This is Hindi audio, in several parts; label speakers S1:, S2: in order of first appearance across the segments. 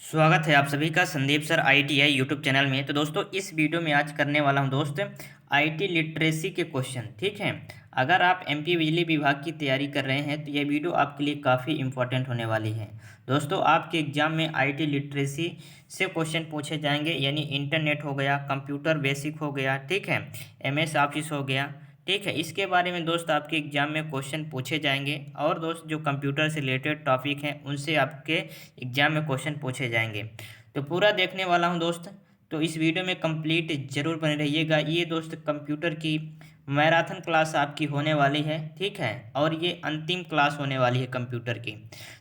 S1: स्वागत है आप सभी का Sandeep sir ITI YouTube channel में। तो दोस्तों इस वीडियो में आज करने वाला हूं दोस्त IT लिटरेसी के क्वेश्चन। ठीक है, अगर आप MP बिजली विभाग की तैयारी कर रहे हैं तो ये वीडियो आपके लिए काफ़ी इंपॉर्टेंट होने वाली है। दोस्तों आपके एग्जाम में IT लिटरेसी से क्वेश्चन पूछे जाएंगे, यानी इंटरनेट हो गया, कंप्यूटर बेसिक हो गया, ठीक है, MS ऑफिस हो गया, ठीक है, इसके बारे में दोस्त आपके एग्जाम में क्वेश्चन पूछे जाएंगे। और दोस्त जो कंप्यूटर से रिलेटेड टॉपिक हैं उनसे आपके एग्जाम में क्वेश्चन पूछे जाएंगे। तो पूरा देखने वाला हूं दोस्त, तो इस वीडियो में कंप्लीट जरूर बने रहिएगा। ये दोस्त कंप्यूटर की मैराथन क्लास आपकी होने वाली है, ठीक है, और ये अंतिम क्लास होने वाली है कंप्यूटर की।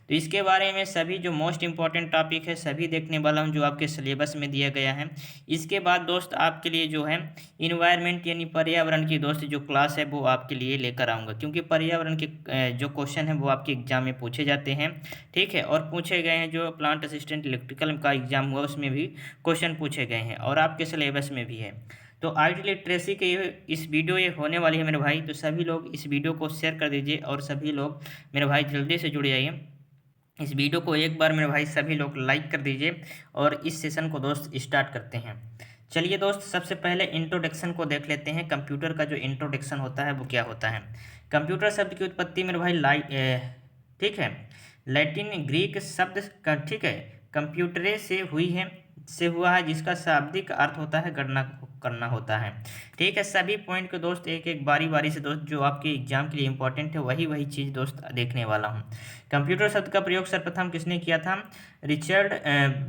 S1: तो इसके बारे में सभी जो मोस्ट इंपॉर्टेंट टॉपिक है सभी देखने वाला हूँ जो आपके सिलेबस में दिया गया है। इसके बाद दोस्त आपके लिए जो है इन्वायरमेंट यानी पर्यावरण की दोस्त जो क्लास है वो आपके लिए लेकर आऊँगा, क्योंकि पर्यावरण के जो क्वेश्चन है वो आपके एग्जाम में पूछे जाते हैं, ठीक है, और पूछे गए हैं। जो प्लांट असिस्टेंट इलेक्ट्रिकल का एग्जाम हुआ उसमें भी क्वेश्चन पूछे गए हैं और आपके सिलेबस में भी है। तो IT लिटरेसी के इस वीडियो ये होने वाली है मेरे भाई, तो सभी लोग इस वीडियो को शेयर कर दीजिए और सभी लोग मेरे भाई जल्दी से जुड़ जाइए। इस वीडियो को एक बार मेरे भाई सभी लोग लाइक कर दीजिए और इस सेशन को दोस्त स्टार्ट करते हैं। चलिए दोस्त सबसे पहले इंट्रोडक्शन को देख लेते हैं। कंप्यूटर का जो इंट्रोडक्शन होता है वो क्या होता है। कंप्यूटर शब्द की उत्पत्ति मेरे भाई ठीक है, लैटिन ग्रीक शब्द का, ठीक है, कंप्यूटरे से हुई है, से हुआ है, जिसका शाब्दिक अर्थ होता है गणना करना होता है। ठीक है, सभी पॉइंट को दोस्त एक एक बारी बारी से दोस्त जो आपके एग्जाम के लिए इंपॉर्टेंट है वही वही चीज़ दोस्त देखने वाला हूँ। कंप्यूटर शब्द का प्रयोग सर्वप्रथम किसने किया था? रिचर्ड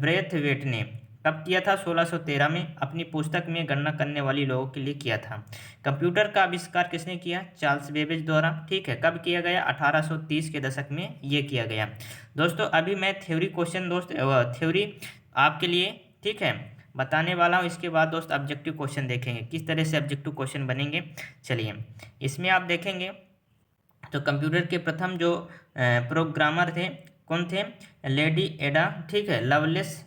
S1: ब्रेथवेट ने। कब किया था? 1613 में अपनी पुस्तक में गणना करने वाली लोगों के लिए किया था। कंप्यूटर का आविष्कार किसने किया? चार्ल्स बेबेज द्वारा। ठीक है, कब किया गया? 1830 के दशक में ये किया गया। दोस्तों अभी मैं थ्योरी क्वेश्चन दोस्त थ्योरी आपके लिए, ठीक है, बताने वाला हूँ। इसके बाद दोस्त ऑब्जेक्टिव क्वेश्चन देखेंगे किस तरह से ऑब्जेक्टिव क्वेश्चन बनेंगे। चलिए इसमें आप देखेंगे तो कंप्यूटर के प्रथम जो प्रोग्रामर थे कौन थे? लेडी एडा, ठीक है, लवलेस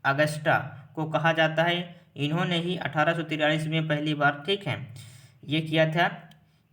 S1: अगस्टा को कहा जाता है। इन्होंने ही 1843 में पहली बार, ठीक है, ये किया था,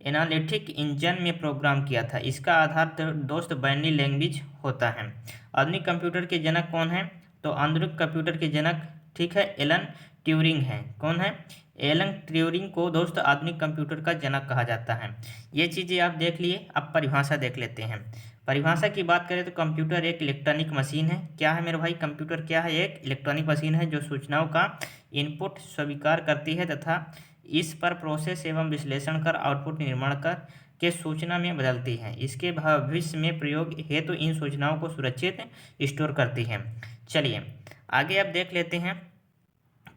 S1: एनालिटिक इंजन में प्रोग्राम किया था। इसका आधार तो दोस्त बाइनरी लैंग्वेज होता है। आधुनिक कंप्यूटर के जनक कौन है? तो आधुनिक कंप्यूटर के जनक, ठीक है, एलन ट्यूरिंग है। कौन है? एलन ट्यूरिंग को दोस्त आधुनिक कंप्यूटर का जनक कहा जाता है। ये चीज़ें आप देख लिए। अब परिभाषा देख लेते हैं। परिभाषा की बात करें तो कंप्यूटर एक इलेक्ट्रॉनिक मशीन है। क्या है मेरे भाई? कंप्यूटर क्या है? एक इलेक्ट्रॉनिक मशीन है जो सूचनाओं का इनपुट स्वीकार करती है तथा इस पर प्रोसेस एवं विश्लेषण कर आउटपुट निर्माण कर के सूचना में बदलती है। इसके भविष्य में प्रयोग हेतु इन सूचनाओं को सुरक्षित स्टोर करती है। चलिए आगे अब देख लेते हैं।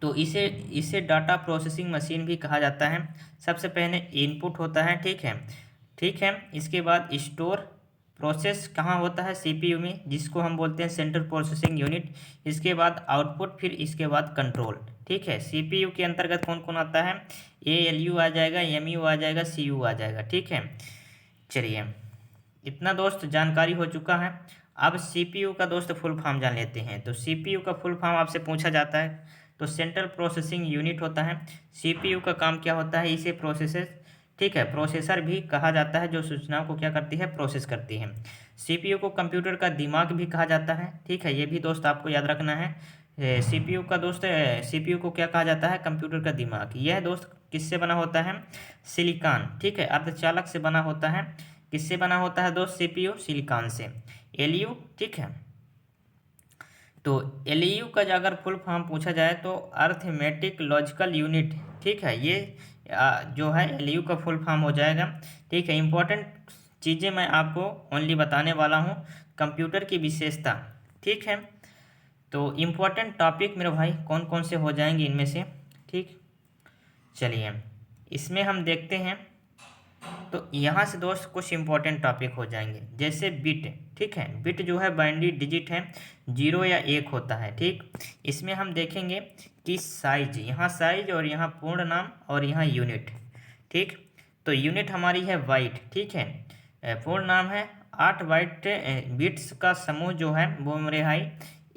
S1: तो इसे इसे डाटा प्रोसेसिंग मशीन भी कहा जाता है। सबसे पहले इनपुट होता है, ठीक है, ठीक है, इसके बाद स्टोर प्रोसेस कहाँ होता है? CPU में, जिसको हम बोलते हैं सेंट्रल प्रोसेसिंग यूनिट। इसके बाद आउटपुट, फिर इसके बाद कंट्रोल। ठीक है, CPU के अंतर्गत कौन कौन आता है? ALU आ जाएगा, MU आ जाएगा, CU आ जाएगा। ठीक है, चलिए इतना दोस्त जानकारी हो चुका है। अब CPU का दोस्त फुल फॉर्म जान लेते हैं। तो CPU का फुल फॉर्म आपसे पूछा जाता है तो सेंट्रल प्रोसेसिंग यूनिट होता है। CPU का काम क्या होता है? इसे प्रोसेसर, ठीक है, प्रोसेसर भी कहा जाता है, जो सूचनाओं को क्या करती है? प्रोसेस करती है। CPU को कंप्यूटर का दिमाग भी कहा जाता है। ठीक है, ये भी दोस्त आपको याद रखना है। CPU का दोस्त CPU को क्या कहा जाता है? कंप्यूटर का दिमाग। यह दोस्त किससे बना होता है? सिलिकॉन, ठीक है, अर्धचालक से बना होता है। किससे बना होता है दोस्त? CPU सिलिकॉन से। LU, ठीक है, तो LU का अगर फुल फॉर्म पूछा जाए तो अर्थमेटिक लॉजिकल यूनिट। ठीक है, ये जो है LU का फुल फॉर्म हो जाएगा। ठीक है, इंपॉर्टेंट चीज़ें मैं आपको ओनली बताने वाला हूँ, कंप्यूटर की विशेषता। ठीक है, तो इम्पोर्टेंट टॉपिक मेरे भाई कौन कौन से हो जाएंगे इनमें से। ठीक, चलिए इसमें हम देखते हैं। तो यहाँ से दोस्त कुछ इंपॉर्टेंट टॉपिक हो जाएंगे, जैसे बिट। ठीक है, बिट जो है बाइनरी डिजिट है, 0 या 1 होता है। ठीक, इसमें हम देखेंगे कि साइज, यहाँ साइज और यहाँ पूर्ण नाम और यहाँ यूनिट। ठीक, तो यूनिट हमारी है बाइट। ठीक है, पूर्ण नाम है 8 बाइट। बिट्स का समूह जो है वो मेरे भाई,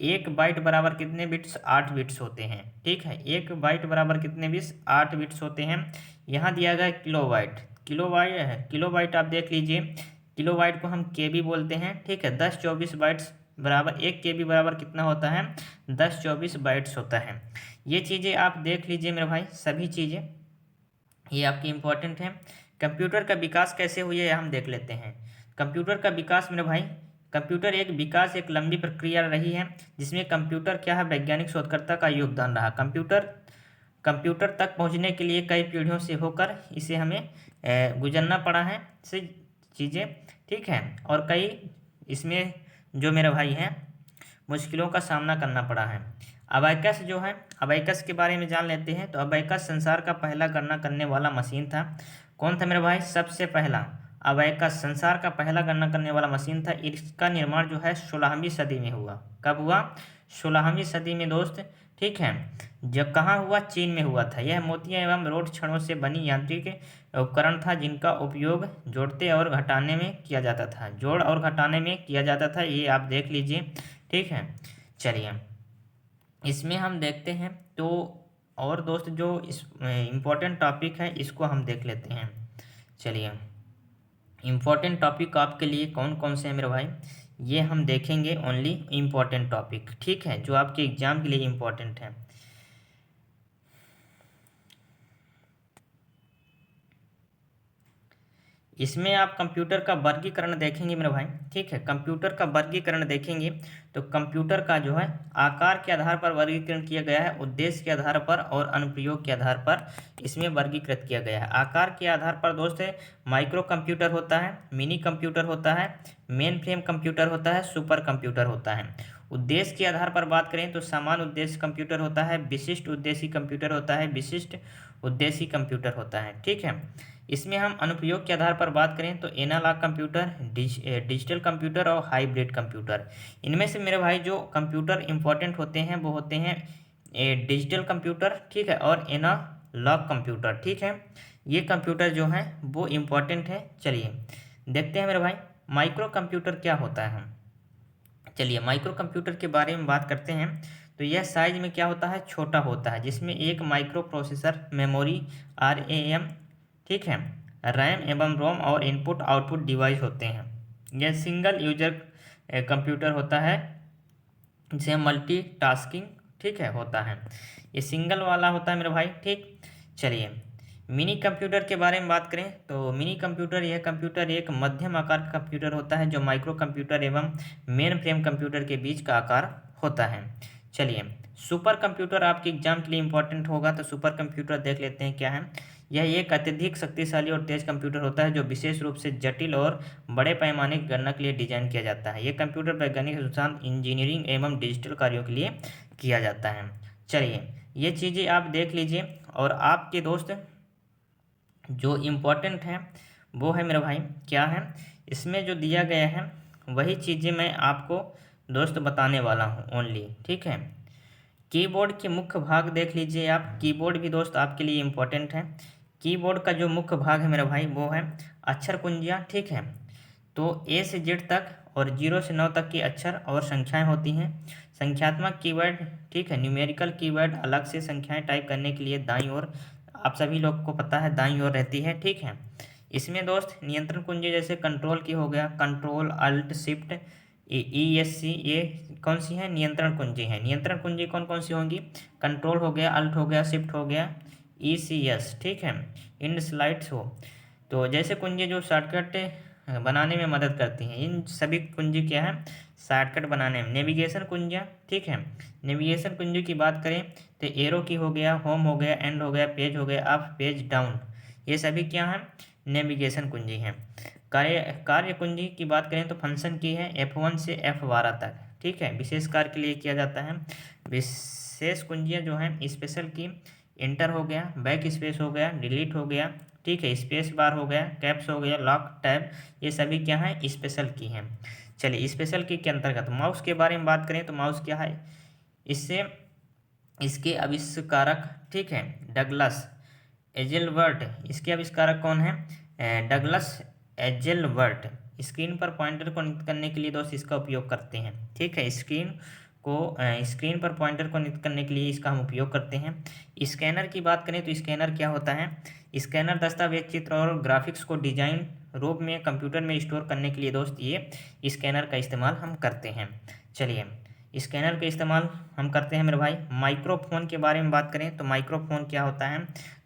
S1: 1 बाइट बराबर कितने बिट्स? 8 बिट्स होते हैं। ठीक है, 1 बाइट बराबर कितने बिट्स? 8 बिट्स होते हैं। यहाँ दिया गया किलोबाइट। किलोबाइट है, किलोबाइट आप देख लीजिए, किलोबाइट को हम KB बोलते हैं। ठीक है, 10-24 बाइट्स बराबर 1 KB बराबर कितना होता है 1024 बाइट्स होता है। ये चीज़ें आप देख लीजिए मेरे भाई, सभी चीज़ें ये आपकी इम्पोर्टेंट है। कंप्यूटर का विकास कैसे हुई है हम देख लेते हैं। कंप्यूटर का विकास मेरे भाई, कंप्यूटर एक लंबी प्रक्रिया रही है जिसमें कंप्यूटर क्या है वैज्ञानिक शोधकर्ता का योगदान रहा। कंप्यूटर तक पहुंचने के लिए कई पीढ़ियों से होकर इसे हमें गुजरना पड़ा है से चीज़ें, ठीक है, और कई इसमें जो मेरे भाई हैं मुश्किलों का सामना करना पड़ा है। अबैकस जो है, अबैकस के बारे में जान लेते हैं। तो अबैकस संसार का पहला गणना करने वाला मशीन था। कौन था मेरे भाई सबसे पहला? अबैकस संसार का पहला गणना करने वाला मशीन था। इसका निर्माण जो है 16वीं सदी में हुआ। कब हुआ? 16वीं सदी में दोस्त, ठीक है। जब कहाँ हुआ? चीन में हुआ था। यह मोतियां एवं रोड छड़ों से बनी यांत्रिक उपकरण था जिनका उपयोग जोड़ते और घटाने में किया जाता था, जोड़ और घटाने में किया जाता था। ये आप देख लीजिए, ठीक है। चलिए इसमें हम देखते हैं तो, और दोस्त जो इस इम्पोर्टेंट टॉपिक है इसको हम देख लेते हैं। चलिए इम्पोर्टेंट टॉपिक आपके लिए कौन कौन से हैं मेरे भाई, ये हम देखेंगे। ओनली इम्पोर्टेंट टॉपिक, ठीक है, जो आपके एग्जाम के लिए इम्पोर्टेंट है। इसमें आप कंप्यूटर का वर्गीकरण देखेंगे मेरे भाई, ठीक है। कंप्यूटर का वर्गीकरण देखेंगे तो कंप्यूटर का जो है आकार के आधार पर वर्गीकरण किया गया है, उद्देश्य के आधार पर और अनुप्रयोग के आधार पर इसमें वर्गीकृत किया गया है। आकार के आधार पर दोस्त है माइक्रो कंप्यूटर होता है, मिनी कंप्यूटर होता है, मेन फ्रेम कंप्यूटर होता है, सुपर कंप्यूटर होता है। उद्देश्य के आधार पर बात करें तो सामान्य उद्देश्य कंप्यूटर होता है, विशिष्ट उद्देश्य कंप्यूटर होता है, विशिष्ट उद्देश्य कंप्यूटर होता है, ठीक है। इसमें हम अनुप्रयोग के आधार पर बात करें तो एनालॉग कंप्यूटर, डिजिटल कंप्यूटर और हाइब्रिड कंप्यूटर। इनमें से मेरे भाई जो कंप्यूटर इंपॉर्टेंट होते हैं वो होते हैं डिजिटल कंप्यूटर, ठीक है, और एनालॉग कंप्यूटर, ठीक है। ये कंप्यूटर जो हैं वो इम्पोर्टेंट है। चलिए देखते हैं मेरे भाई माइक्रो कंप्यूटर क्या होता है। चलिए माइक्रो कंप्यूटर के बारे में बात करते हैं। तो यह साइज में क्या होता है, छोटा होता है, जिसमें एक माइक्रो प्रोसेसर, मेमोरी, RAM, ठीक है, रैम एवं रोम और इनपुट आउटपुट डिवाइस होते हैं। यह सिंगल यूजर कंप्यूटर होता है, जिसे मल्टीटास्किंग, ठीक है, होता है। ये सिंगल वाला होता है मेरे भाई, ठीक। चलिए मिनी कंप्यूटर के बारे में बात करें तो मिनी कंप्यूटर, यह कंप्यूटर एक मध्यम आकार का कंप्यूटर होता है जो माइक्रो कंप्यूटर एवं मेन फ्रेम कंप्यूटर के बीच का आकार होता है। चलिए सुपर कंप्यूटर आपके एग्जाम के लिए इंपॉर्टेंट होगा, तो सुपर कंप्यूटर देख लेते हैं क्या है। यह एक अत्यधिक शक्तिशाली और तेज कंप्यूटर होता है जो विशेष रूप से जटिल और बड़े पैमाने की गणना के लिए डिजाइन किया जाता है। यह कंप्यूटर वैज्ञानिक अनुसंधान, इंजीनियरिंग एवं डिजिटल कार्यों के लिए किया जाता है। चलिए ये चीज़ें आप देख लीजिए, और आपके दोस्त जो इम्पोर्टेंट है वो है मेरे भाई क्या है, इसमें जो दिया गया है वही चीज़ें मैं आपको दोस्त बताने वाला हूँ ओनली, ठीक है। कीबोर्ड के मुख्य भाग देख लीजिए आप। कीबोर्ड भी दोस्त आपके लिए इम्पोर्टेंट है। कीबोर्ड का जो मुख्य भाग है मेरा भाई वो है अक्षर कुंजियाँ, ठीक है। तो A से Z तक और 0 से 9 तक की अक्षर और संख्याएं होती हैं। संख्यात्मक कीवर्ड, ठीक है, न्यूमेरिकल कीवर्ड अलग से संख्याएं टाइप करने के लिए दाईं ओर, आप सभी लोग को पता है दाईं ओर रहती है, ठीक है। इसमें दोस्त नियंत्रण कुंजी जैसे कंट्रोल की हो गया, कंट्रोल अल्ट शिफ्ट ESC, ये कौन सी है, नियंत्रण कुंजी है। नियंत्रण कुंजी कौन कौन सी होंगी, कंट्रोल हो गया, अल्ट हो गया, शिफ्ट हो गया, ECS, ठीक है, इंड स्लाइड्स हो। तो जैसे कुंजी जो शॉर्टकट बनाने में मदद करती हैं, इन सभी कुंजी क्या है, शॉर्टकट बनाने में। नेविगेशन कुंजियाँ, ठीक है। नेविगेशन कुंजी की बात करें तो एरो की हो गया, होम हो गया, एंड हो गया, पेज हो गया, अप, पेज, डाउन, ये सभी क्या हैं, नेविगेशन कुंजी हैं। कार्य कुंजी की बात करें तो फंक्शन की है F1 से F12 तक, ठीक है, विशेष कार्य के लिए किया जाता है। विशेष कुंजियाँ जो हैं स्पेशल की, इंटर हो गया, बैक स्पेस हो गया, डिलीट हो गया, ठीक है, स्पेस बार हो गया, कैप्स हो गया, लॉक, टैब, ये सभी क्या हैं, स्पेशल की हैं। चलिए स्पेशल की के अंतर्गत माउस के बारे में बात करें तो माउस क्या है, इससे इसके आविष्कारक, ठीक है, डगलस एजेलवर्ट, इसके आविष्कारक कौन है, डगलस एजेलवर्ट। स्क्रीन पर पॉइंटर को नियुक्त करने के लिए दोस्त इसका उपयोग करते हैं, ठीक है। स्क्रीन पर पॉइंटर को नियुक्त करने के लिए इसका हम उपयोग करते हैं। स्कैनर की बात करें तो स्कैनर क्या होता है, स्कैनर दस्तावेज, चित्र और ग्राफिक्स को डिजाइन रूप में कंप्यूटर में स्टोर करने के लिए दोस्त ये स्कैनर का इस्तेमाल हम करते हैं। चलिए, स्कैनर का इस्तेमाल हम करते हैं मेरे भाई। माइक्रोफोन के बारे में बात करें तो माइक्रोफोन क्या होता है,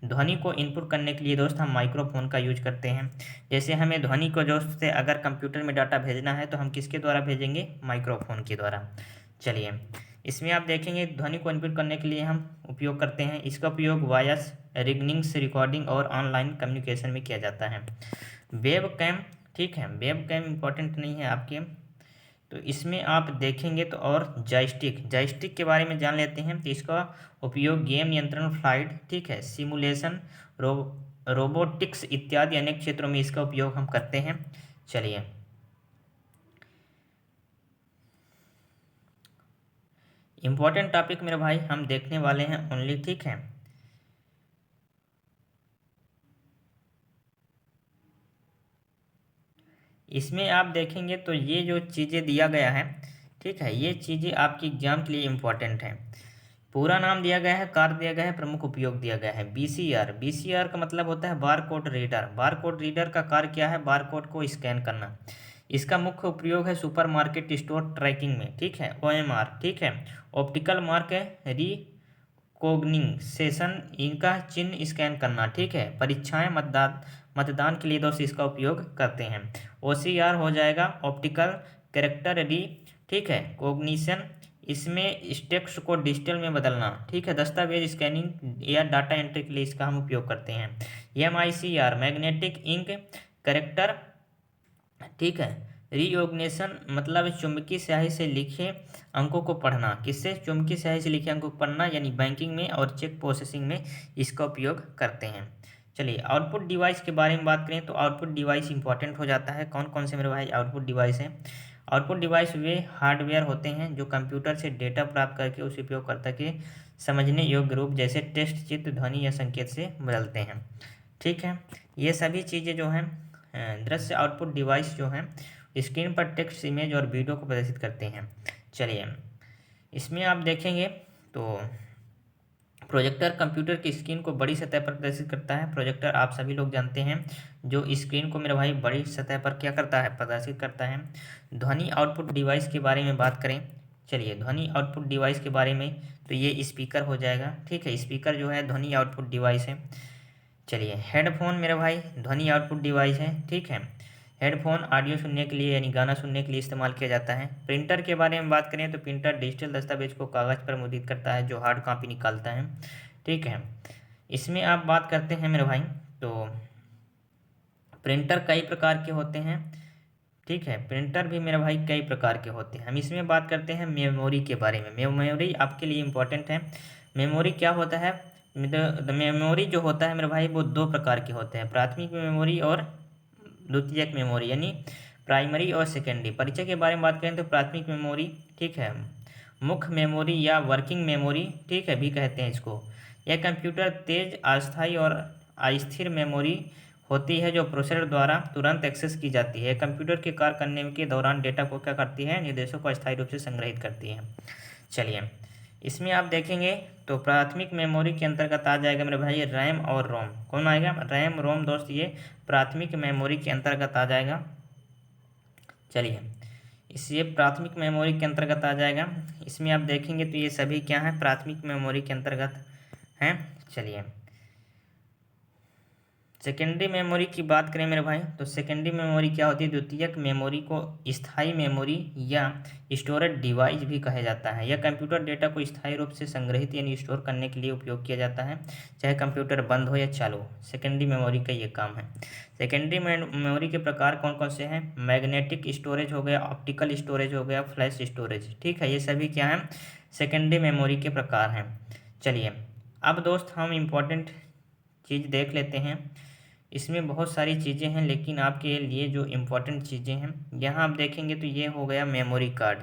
S1: ध्वनि को इनपुट करने के लिए दोस्त हम माइक्रोफोन का यूज करते हैं। जैसे हमें ध्वनि को दोस्त से अगर कंप्यूटर में डाटा भेजना है तो हम किसके द्वारा भेजेंगे, माइक्रोफोन के द्वारा। चलिए, इसमें आप देखेंगे ध्वनि को इनपुट करने के लिए हम उपयोग करते हैं, इसका उपयोग वॉयस रिकॉर्डिंग्स रिकॉर्डिंग और ऑनलाइन कम्युनिकेशन में किया जाता है। वेब कैम, ठीक है, वेब कैम इंपॉर्टेंट नहीं है आपके, तो इसमें आप देखेंगे तो, और जॉयस्टिक, जॉयस्टिक के बारे में जान लेते हैं। तो इसका उपयोग गेम नियंत्रण, फ्लाइट, ठीक है, सिमुलेशन, रोबोटिक्स इत्यादि अनेक क्षेत्रों में इसका उपयोग हम करते हैं। चलिए, इम्पोर्टेंट टॉपिक मेरे भाई हम देखने वाले हैं ओनली, ठीक है। इसमें आप देखेंगे तो ये जो चीज़ें दिया गया है, ठीक है, ये चीज़ें आपकी एग्जाम के लिए इम्पोर्टेंट हैं। पूरा नाम दिया गया है, कार्य दिया गया है, प्रमुख उपयोग दिया गया है। बीसीआर, बीसीआर का मतलब होता है bar code reader. Bar code reader का कार्य क्या है, बार कोड को स्कैन करना। इसका मुख्य उपयोग है सुपरमार्केट स्टोर ट्रैकिंग में, ठीक है, ओएमआर, ठीक है। ऑप्टिकल मार्क है रिकॉग्निशन, इनका चिन्ह स्कैन करना, ठीक है। परीक्षाएं, मतदान, मतदान के लिए दोस्त इसका उपयोग करते हैं। ओसीआर हो जाएगा ऑप्टिकल कैरेक्टर री, ठीक है, कोग्निशन, इसमें टेक्स्ट को डिजिटल में बदलना, ठीक है। दस्तावेज स्कैनिंग या डाटा एंट्री के लिए इसका हम उपयोग करते हैं। एमआईसीआर मैग्नेटिक इंक कैरेक्टर, ठीक है, रीऑग्निशन मतलब चुंबकीय स्याही से लिखे अंकों को पढ़ना। किससे, चुंबकीय स्याही से लिखे अंकों को पढ़ना, यानी बैंकिंग में और चेक प्रोसेसिंग में इसका उपयोग करते हैं। चलिए, आउटपुट डिवाइस के बारे में बात करें तो आउटपुट डिवाइस इंपॉर्टेंट हो जाता है। कौन कौन से मेरे भाई आउटपुट डिवाइस हैं, आउटपुट डिवाइस वे हार्डवेयर होते हैं जो कंप्यूटर से डेटा प्राप्त करके उस उपयोगकर्ता के समझने योग्य रूप, जैसे टेक्स्ट, चित्र, ध्वनि या संकेत से बदलते हैं, ठीक है। ये सभी चीज़ें जो हैं दृश्य आउटपुट डिवाइस जो हैं स्क्रीन पर टेक्स्ट, इमेज और वीडियो को प्रदर्शित करते हैं। चलिए, इसमें आप देखेंगे तो प्रोजेक्टर कंप्यूटर की स्क्रीन को बड़ी सतह पर प्रदर्शित करता है। प्रोजेक्टर आप सभी लोग जानते हैं जो स्क्रीन को मेरे भाई बड़ी सतह पर क्या करता है, प्रदर्शित करता है। ध्वनि आउटपुट डिवाइस के बारे में बात करें, चलिए ध्वनि आउटपुट डिवाइस के बारे में, तो ये स्पीकर हो जाएगा, ठीक है। स्पीकर जो है ध्वनि आउटपुट डिवाइस है। चलिए, हेडफोन मेरे भाई ध्वनि आउटपुट डिवाइस है, ठीक है। हेडफोन ऑडियो सुनने के लिए यानी गाना सुनने के लिए इस्तेमाल किया जाता है। प्रिंटर के बारे में बात करें तो प्रिंटर डिजिटल दस्तावेज को कागज़ पर मुद्रित करता है, जो हार्ड कॉपी निकालता है, ठीक है। इसमें आप बात करते हैं मेरे भाई तो प्रिंटर कई प्रकार के होते हैं, ठीक है। प्रिंटर भी मेरे भाई कई प्रकार के होते हैं। हम इसमें बात करते हैं मेमोरी के बारे में। मेमोरी आपके लिए इम्पोर्टेंट है। मेमोरी क्या होता है, मेमोरी जो होता है मेरे भाई वो दो प्रकार के होते हैं, प्राथमिक मेमोरी और द्वितीयक मेमोरी, यानी प्राइमरी और सेकेंडरी। परिचय के बारे में बात करें तो प्राथमिक मेमोरी, ठीक है, मुख्य मेमोरी या वर्किंग मेमोरी, ठीक है, भी कहते हैं इसको। यह कंप्यूटर तेज, अस्थायी और अस्थिर मेमोरी होती है जो प्रोसेसर द्वारा तुरंत एक्सेस की जाती है। कंप्यूटर के कार्य करने के दौरान डेटा को क्या करती है, निर्देशों को अस्थायी रूप से संग्रहित करती है। चलिए, इसमें आप देखेंगे तो प्राथमिक मेमोरी के अंतर्गत आ जाएगा मेरे भाई रैम और रोम। कौन आएगा, रैम रोम दोस्त, ये प्राथमिक मेमोरी के अंतर्गत आ जाएगा। चलिए, इस ये प्राथमिक मेमोरी के अंतर्गत आ जाएगा। इसमें आप देखेंगे तो ये सभी क्या है, प्राथमिक मेमोरी के अंतर्गत हैं। चलिए, सेकेंडरी मेमोरी की बात करें मेरे भाई तो सेकेंडरी मेमोरी क्या होती है, द्वितीयक मेमोरी को स्थायी मेमोरी या स्टोरेज डिवाइस भी कहा जाता है। यह कंप्यूटर डेटा को स्थायी रूप से संग्रहित यानी स्टोर करने के लिए उपयोग किया जाता है, चाहे कंप्यूटर बंद हो या चालू हो। सेकेंडरी मेमोरी का ये काम है। सेकेंडरी मेमोरी के प्रकार कौन कौन से हैं, मैग्नेटिक स्टोरेज हो गया, ऑप्टिकल स्टोरेज हो गया, फ्लैश स्टोरेज, ठीक है। ये सभी क्या हैं, सेकेंडरी मेमोरी के प्रकार हैं। चलिए, अब दोस्त हम इम्पोर्टेंट चीज़ देख लेते हैं। इसमें बहुत सारी चीज़ें हैं लेकिन आपके लिए जो इम्पोर्टेंट चीज़ें हैं यहाँ आप देखेंगे तो ये हो गया मेमोरी कार्ड।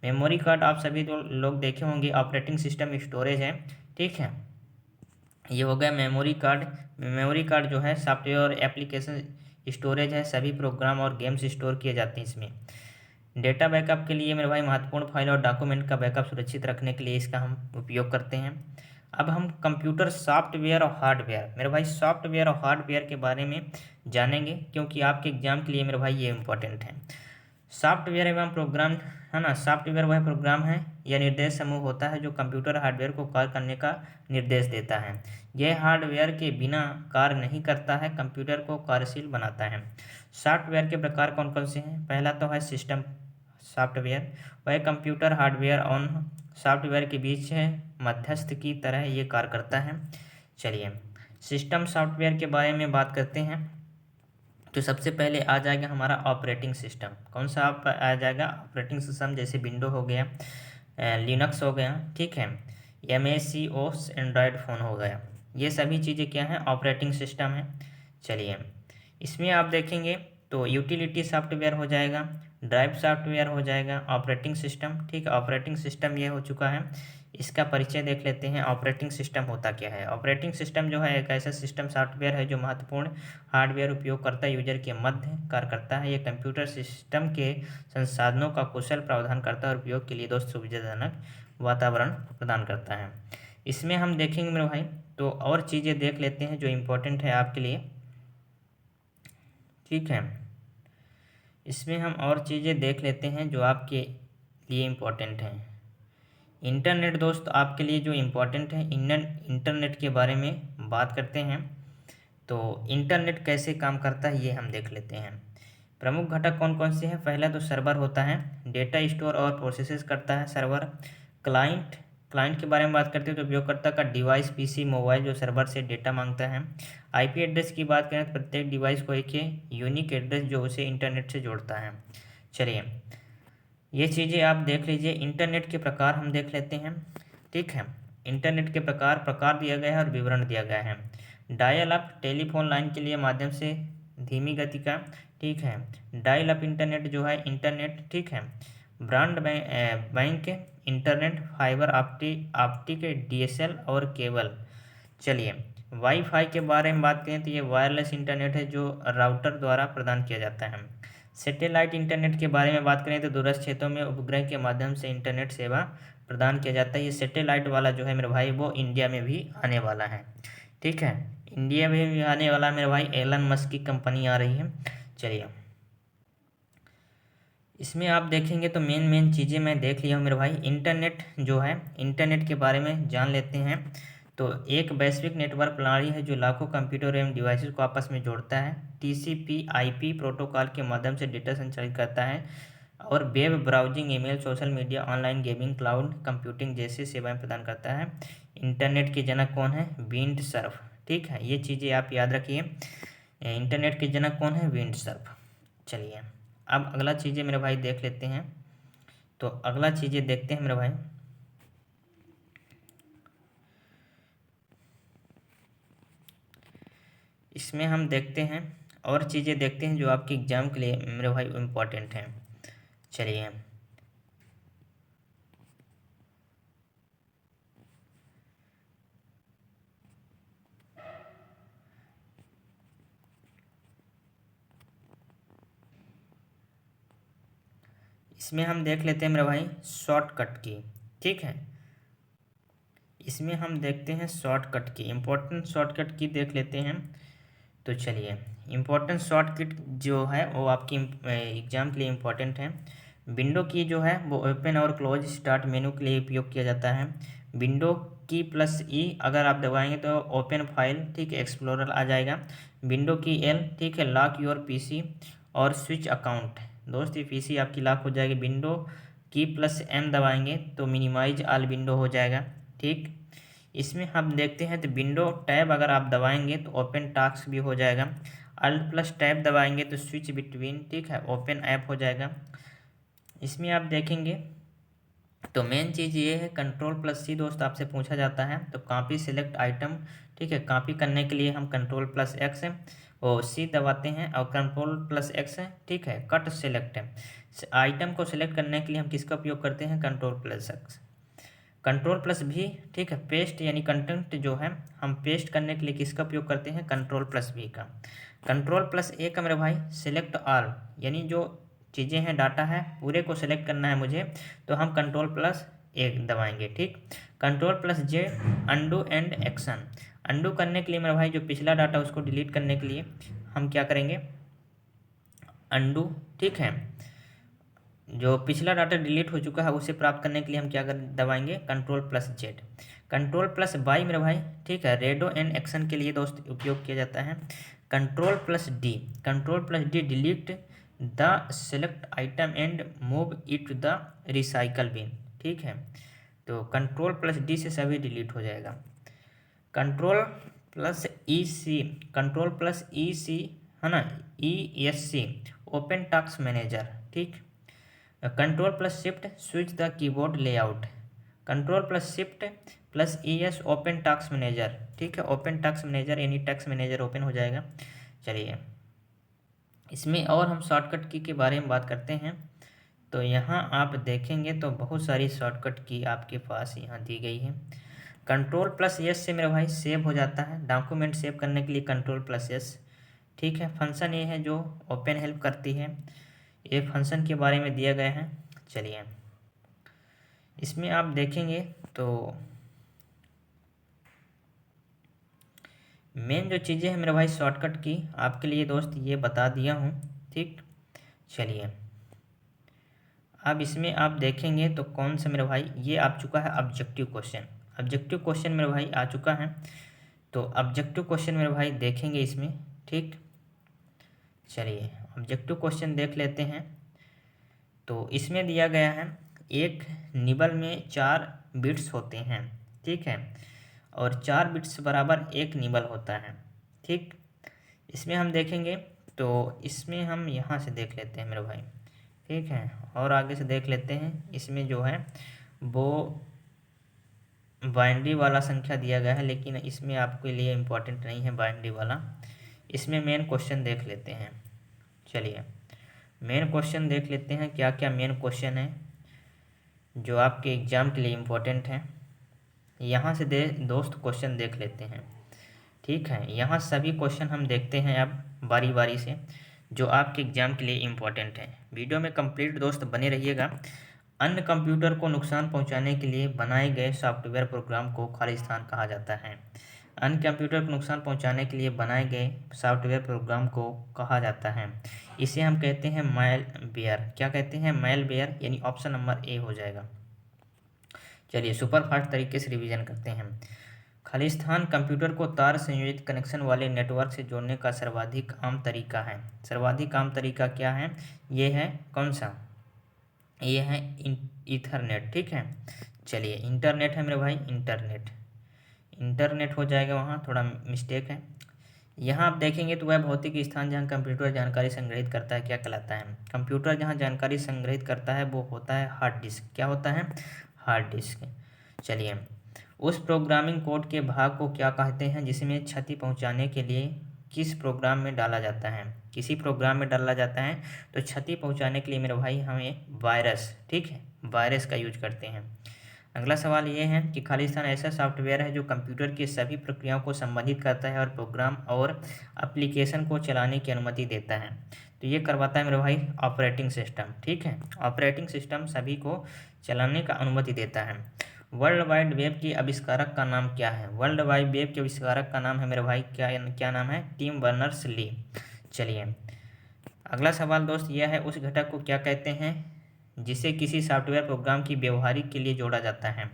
S1: मेमोरी कार्ड आप सभी लोग देखे होंगे, ऑपरेटिंग सिस्टम स्टोरेज है, ठीक है। ये हो गया मेमोरी कार्ड। मेमोरी कार्ड जो है सॉफ्टवेयर और एप्लीकेशन स्टोरेज है, सभी प्रोग्राम और गेम्स स्टोर किए जाते हैं इसमें। डेटा बैकअप के लिए मेरे भाई महत्वपूर्ण फाइल और डॉक्यूमेंट का बैकअप सुरक्षित रखने के लिए इसका हम उपयोग करते हैं। अब हम कंप्यूटर सॉफ्टवेयर और हार्डवेयर, मेरे भाई सॉफ्टवेयर और हार्डवेयर के बारे में जानेंगे क्योंकि आपके एग्जाम के लिए मेरे भाई ये इंपॉर्टेंट है। सॉफ्टवेयर एवं प्रोग्राम, है ना, सॉफ्टवेयर वह प्रोग्राम है या निर्देश समूह होता है जो कंप्यूटर हार्डवेयर को कार्य करने का निर्देश देता है। यह हार्डवेयर के बिना कार्य नहीं करता है, कंप्यूटर को कार्यशील बनाता है। सॉफ्टवेयर के प्रकार कौन कौन से हैं? पहला तो है सिस्टम सॉफ्टवेयर, वह कंप्यूटर हार्डवेयर और सॉफ्टवेयर के बीच है मध्यस्थ की तरह ये कार्य करता है। चलिए सिस्टम सॉफ्टवेयर के बारे में बात करते हैं। तो सबसे पहले आ जाएगा हमारा ऑपरेटिंग सिस्टम। कौन सा आप आ जाएगा? ऑपरेटिंग सिस्टम, जैसे विंडो हो गया, लिनक्स हो गया, ठीक है, MS-DOS एंड्रॉयड फ़ोन हो गया। ये सभी चीज़ें क्या हैं? ऑपरेटिंग सिस्टम है। चलिए इसमें आप देखेंगे तो यूटिलिटी सॉफ्टवेयर हो जाएगा, ड्राइव सॉफ्टवेयर हो जाएगा, ऑपरेटिंग सिस्टम, ठीक है। ऑपरेटिंग सिस्टम ये हो चुका है। इसका परिचय देख लेते हैं। ऑपरेटिंग सिस्टम होता क्या है? ऑपरेटिंग सिस्टम जो है एक ऐसा सिस्टम सॉफ्टवेयर है जो महत्वपूर्ण हार्डवेयर उपयोगकर्ता यूजर के मध्य कार्य करता है। यह कंप्यूटर सिस्टम के संसाधनों का कुशल प्रावधान करता है और उपयोग के लिए दोस्त सुविधाजनक वातावरण प्रदान करता है। इसमें हम देखेंगे मेरे भाई तो और चीज़ें देख लेते हैं जो इम्पोर्टेंट है आपके लिए, ठीक है। इसमें हम और चीज़ें देख लेते हैं जो आपके लिए इम्पोर्टेंट हैं। इंटरनेट दोस्त आपके लिए जो इम्पोर्टेंट है, इंटरनेट के बारे में बात करते हैं। तो इंटरनेट कैसे काम करता है ये हम देख लेते हैं। प्रमुख घटक कौन कौन से हैं? पहला तो सर्वर होता है, डेटा स्टोर और प्रोसेसेस करता है सर्वर। क्लाइंट, क्लाइंट के बारे में बात करते हैं तो उपयोगकर्ता का डिवाइस, PC, मोबाइल जो सर्वर से डेटा मांगता है। IP एड्रेस की बात करें तो प्रत्येक डिवाइस को एक यूनिक एड्रेस जो उसे इंटरनेट से जोड़ता है। चलिए ये चीज़ें आप देख लीजिए। इंटरनेट के प्रकार हम देख लेते हैं, ठीक है। इंटरनेट के प्रकार दिया गया है और विवरण दिया गया है। डायल अप, टेलीफोन लाइन के लिए माध्यम से धीमी गति का, ठीक है। डायल अप इंटरनेट जो है इंटरनेट, ठीक है। Broadband internet, fibre optic DSL और केबल। चलिए वाईफाई के बारे में बात करें तो ये वायरलेस इंटरनेट है जो राउटर द्वारा प्रदान किया जाता है। सैटेलाइट इंटरनेट के बारे में बात करें तो दूरस्थ क्षेत्रों में उपग्रह के माध्यम से इंटरनेट सेवा प्रदान किया जाता है। ये सैटेलाइट वाला जो है मेरे भाई वो इंडिया में भी आने वाला है, ठीक है। इंडिया में भी आने वाला मेरे भाई, एलन मस्क की कंपनी आ रही है। चलिए इसमें आप देखेंगे तो मेन चीज़ें मैं देख लिया हूँ मेरे भाई। इंटरनेट जो है, इंटरनेट के बारे में जान लेते हैं। तो एक वैश्विक नेटवर्क प्रणाली है जो लाखों कंप्यूटर एवं डिवाइसेस को आपस में जोड़ता है। TCP/IP प्रोटोकॉल के माध्यम से डेटा संचारित करता है और web browsing, email, social media, online gaming, cloud computing जैसी सेवाएं प्रदान करता है। इंटरनेट के जनक कौन है? विंड सर्फ, ठीक है। ये चीज़ें आप याद रखिए। इंटरनेट के जनक कौन है? Wind Surf. चलिए अब अगला चीज़ें मेरे भाई देख लेते हैं। तो अगला चीज़ें देखते हैं मेरे भाई। इसमें हम देखते हैं और चीज़ें देखते हैं जो आपके एग्जाम के लिए मेरे भाई इम्पोर्टेंट हैं। चलिए इसमें हम देख लेते हैं मेरे भाई शॉर्टकट की, ठीक है। इसमें हम देखते हैं शॉर्टकट की, इम्पोर्टेंट शॉर्टकट की देख लेते हैं। तो चलिए इम्पोर्टेंट शॉर्टकट जो है वो आपकी एग्ज़ाम के लिए इम्पोर्टेंट है। विंडो की जो है वो ओपन और क्लोज स्टार्ट मेनू के लिए उपयोग किया जाता है। विंडो की +E अगर आप दबाएंगे तो ओपन फाइल, ठीक है, एक्सप्लोरर आ जाएगा। विंडो की L, ठीक है, लॉक योर PC और स्विच अकाउंट। दोस्त ये PC आपकी लॉक हो जाएगी। विंडो की +M दबाएंगे तो मिनिमाइज ऑल विंडो हो जाएगा, ठीक। इसमें हम देखते हैं तो विंडो टैब अगर आप दबाएंगे तो ओपन टास्क भी हो जाएगा। Alt+टैब दबाएंगे तो स्विच बिटवीन, ठीक है, ओपन ऐप हो जाएगा। इसमें आप देखेंगे तो मेन चीज़ ये है Ctrl+C दोस्त आपसे पूछा जाता है तो कॉपी सेलेक्ट आइटम, ठीक है। कॉपी करने के लिए हम Ctrl+X और C दबाते हैं और Ctrl+X, ठीक है, कट सेलेक्ट है। आइटम को सिलेक्ट करने के लिए हम किसका उपयोग करते हैं? Ctrl+X। Ctrl+V, ठीक है, पेस्ट यानी कंटेंट जो है हम पेस्ट करने के लिए किसका उपयोग करते हैं? Ctrl+V का। Ctrl+A का मेरे भाई सिलेक्ट ऑल, यानी जो चीज़ें हैं डाटा है पूरे को सिलेक्ट करना है मुझे तो हम Ctrl+A दबाएंगे, ठीक। Ctrl+J undo and action. Undo करने के लिए मेरे भाई जो पिछला डाटा उसको डिलीट करने के लिए हम क्या करेंगे? अंडू, ठीक है। जो पिछला डाटा डिलीट हो चुका है उसे प्राप्त करने के लिए हम क्या कर दबाएंगे, Ctrl+Z। Ctrl+Y मेरे भाई, ठीक है, रेडो एंड एक्शन के लिए दोस्त उपयोग किया जाता है। Ctrl+D, Ctrl+D delete the select item and move it to the recycle bin, ठीक है। तो Ctrl+D से सभी डिलीट हो जाएगा। Ctrl+EC, Ctrl+EC है ना, ESC ओपन टास्क मैनेजर, ठीक। Ctrl+Shift switch the keyboard layout. Ctrl+Shift+ES open task manager, ठीक है। Open task manager any task manager open हो जाएगा। चलिए इसमें और हम शॉर्टकट की के बारे में बात करते हैं। तो यहाँ आप देखेंगे तो बहुत सारी शॉर्टकट की आपके पास यहाँ दी गई है। Ctrl+S से मेरे भाई सेव हो जाता है, डॉक्यूमेंट सेव करने के लिए Ctrl+S, ठीक है। फंक्शन ये है जो ओपन हेल्प करती है, ये फंक्शन के बारे में दिया गया है। चलिए इसमें आप देखेंगे तो मेन जो चीज़ें हैं मेरे भाई शॉर्टकट की आपके लिए दोस्त ये बता दिया हूँ, ठीक। चलिए अब इसमें आप देखेंगे तो कौन सा मेरे भाई ये आ चुका है ऑब्जेक्टिव क्वेश्चन। ऑब्जेक्टिव क्वेश्चन मेरे भाई आ चुका है। तो ऑब्जेक्टिव क्वेश्चन मेरे भाई देखेंगे इसमें, ठीक। चलिए ऑब्जेक्टिव क्वेश्चन देख लेते हैं। तो इसमें दिया गया है एक निबल में 4 बिट्स होते हैं, ठीक है, और 4 बिट्स बराबर एक निबल होता है, ठीक। इसमें हम देखेंगे तो इसमें हम यहाँ से देख लेते हैं मेरे भाई, ठीक है, और आगे से देख लेते हैं। इसमें जो है वो बाइनरी वाला संख्या दिया गया है, लेकिन इसमें आपके लिए इम्पोर्टेंट नहीं है बाइनरी वाला। इसमें मेन क्वेश्चन देख लेते हैं। चलिए मेन क्वेश्चन देख लेते हैं, क्या क्या मेन क्वेश्चन है जो आपके एग्ज़ाम के लिए इम्पोर्टेंट है। यहाँ से दोस्त क्वेश्चन देख लेते हैं, ठीक है। यहाँ सभी क्वेश्चन हम देखते हैं अब बारी बारी से जो आपके एग्ज़ाम के लिए इम्पोर्टेंट है। वीडियो में कंप्लीट दोस्त बने रहिएगा। अन्य कंप्यूटर को नुकसान पहुंचाने के लिए बनाए गए सॉफ्टवेयर प्रोग्राम को खालिस्तान कहा जाता है। अन्य कंप्यूटर को नुकसान पहुंचाने के लिए बनाए गए सॉफ्टवेयर प्रोग्राम को कहा जाता है, इसे हम कहते हैं मैलवेयर। क्या कहते हैं? मैलवेयर, यानी ऑप्शन नंबर ए हो जाएगा। चलिए सुपरफास्ट तरीके से रिवीजन करते हैं। खालिस्तान कंप्यूटर को तार संयोजित कनेक्शन वाले नेटवर्क से जोड़ने का सर्वाधिक आम तरीका है। सर्वाधिक आम तरीका क्या है? ये है कौन सा? ये है ईथरनेट, ठीक है। चलिए इंटरनेट है मेरे भाई, इंटरनेट हो जाएगा, वहाँ थोड़ा मिस्टेक है। यहाँ आप देखेंगे तो वह भौतिक स्थान जहाँ कंप्यूटर जानकारी संग्रहित करता है क्या कहलाता है? कंप्यूटर जहाँ जानकारी संग्रहित करता है वो होता है हार्ड डिस्क। क्या होता है? Hard disk. चलिए उस प्रोग्रामिंग कोड के भाग को क्या कहते हैं जिसमें क्षति पहुंचाने के लिए किस प्रोग्राम में डाला जाता है? किसी प्रोग्राम में डाला जाता है तो क्षति पहुंचाने के लिए मेरे भाई हमें वायरस, ठीक है, वायरस का यूज करते हैं। अगला सवाल ये है कि खालिस्तान ऐसा सॉफ्टवेयर है जो कंप्यूटर की सभी प्रक्रियाओं को संबंधित करता है और प्रोग्राम और एप्लीकेशन को चलाने की अनुमति देता है। तो ये करवाता है मेरे भाई ऑपरेटिंग सिस्टम, ठीक है। ऑपरेटिंग सिस्टम सभी को चलाने का अनुमति देता है। वर्ल्ड वाइड वेब के आविष्कारक का नाम क्या है? वर्ल्ड वाइड वेब के आविष्कारक का नाम है मेरे भाई क्या नाम है? Tim Berners-Lee. चलिए अगला सवाल दोस्त यह है, उस घटक को क्या कहते हैं जिसे किसी सॉफ्टवेयर प्रोग्राम की व्यवहारिक के लिए जोड़ा जाता है?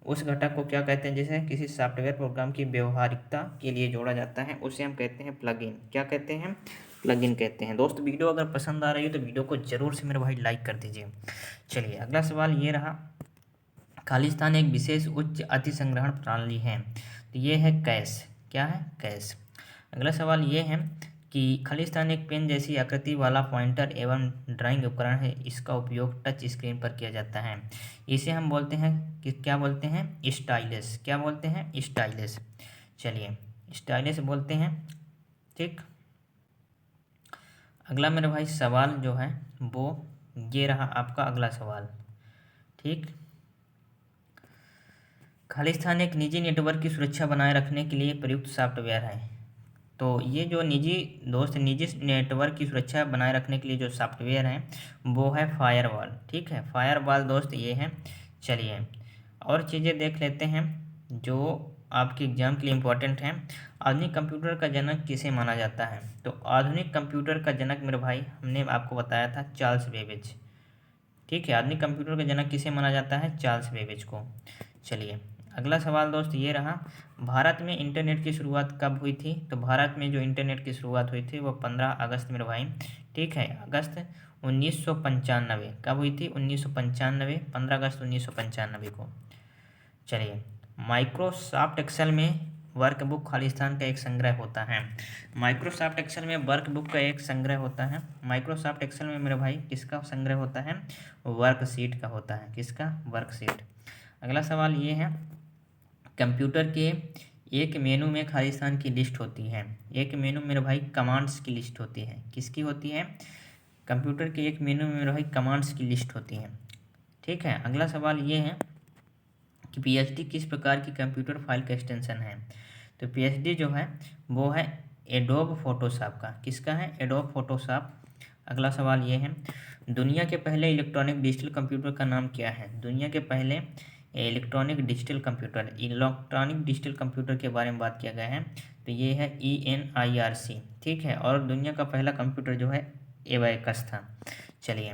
S1: उस घटक को क्या कहते हैं जिसे किसी सॉफ्टवेयर प्रोग्राम की व्यवहारिकता के लिए जोड़ा जाता है? उसे हम कहते हैं प्लगइन। क्या कहते हैं? प्लगइन कहते हैं। दोस्त वीडियो अगर पसंद आ रही है तो वीडियो को जरूर से मेरे भाई लाइक कर दीजिए। चलिए अगला सवाल ये रहा, खालिस्तान एक विशेष उच्च अति संग्रहण प्रणाली है, तो ये है कैश। क्या है? कैश। अगला सवाल ये है कि खालिस्तान एक पेन जैसी आकृति वाला पॉइंटर एवं ड्राइंग उपकरण है, इसका उपयोग टच स्क्रीन पर किया जाता है, इसे हम बोलते हैं कि क्या बोलते हैं? स्टाइलस। क्या बोलते हैं? स्टाइलस। चलिए स्टाइलस बोलते हैं, ठीक। अगला मेरे भाई सवाल जो है वो ये रहा आपका अगला सवाल, ठीक। खालिस्तान एक निजी नेटवर्क की सुरक्षा बनाए रखने के लिए प्रयुक्त सॉफ्टवेयर है। तो ये जो निजी नेटवर्क की सुरक्षा बनाए रखने के लिए जो सॉफ्टवेयर है वो है फायरवॉल, ठीक है। फायरवॉल दोस्त ये है। चलिए और चीज़ें देख लेते हैं जो आपके एग्जाम के लिए इम्पोर्टेंट हैं। आधुनिक कंप्यूटर का जनक किसे माना जाता है? तो आधुनिक कंप्यूटर का जनक मेरे भाई हमने आपको बताया था चार्ल्स बेबेज, ठीक है, आधुनिक कंप्यूटर का जनक किसे माना जाता है? चार्ल्स बेबेज को। चलिए अगला सवाल दोस्त ये रहा, भारत में इंटरनेट की शुरुआत कब हुई थी? तो भारत में जो इंटरनेट की शुरुआत हुई थी वो 15 अगस्त मेरे भाई, ठीक है, अगस्त 1995। कब हुई थी? 1995, 15 अगस्त 1995 को। चलिए माइक्रोसॉफ्ट एक्सेल में वर्कबुक खालिस्तान का एक संग्रह होता है। माइक्रोसॉफ्ट एक्सेल में वर्कबुक का एक संग्रह होता है। माइक्रोसॉफ्ट एक्सेल में मेरे भाई किसका संग्रह होता है? वर्कशीट का होता है। किसका? वर्कशीट। अगला सवाल ये है, कंप्यूटर के एक मेनू में खालिस्तान की लिस्ट होती है। एक मेनू मेरे भाई कमांड्स की लिस्ट होती है। किसकी होती है? कंप्यूटर के एक मेनू में मेरे भाई कमांड्स की लिस्ट होती है। ठीक है, अगला सवाल ये है कि पीएचडी किस प्रकार की कंप्यूटर फाइल का एक्सटेंशन है? तो पीएचडी जो है वो है एडोब फोटोशॉप का। किसका है? Adobe Photoshop. अगला सवाल ये है, दुनिया के पहले इलेक्ट्रॉनिक डिजिटल कंप्यूटर का नाम क्या है? दुनिया के पहले इलेक्ट्रॉनिक डिजिटल कंप्यूटर के बारे में बात किया गया है, तो ये है ENIRC। ठीक है, और दुनिया का पहला कंप्यूटर जो है एबैकस था। चलिए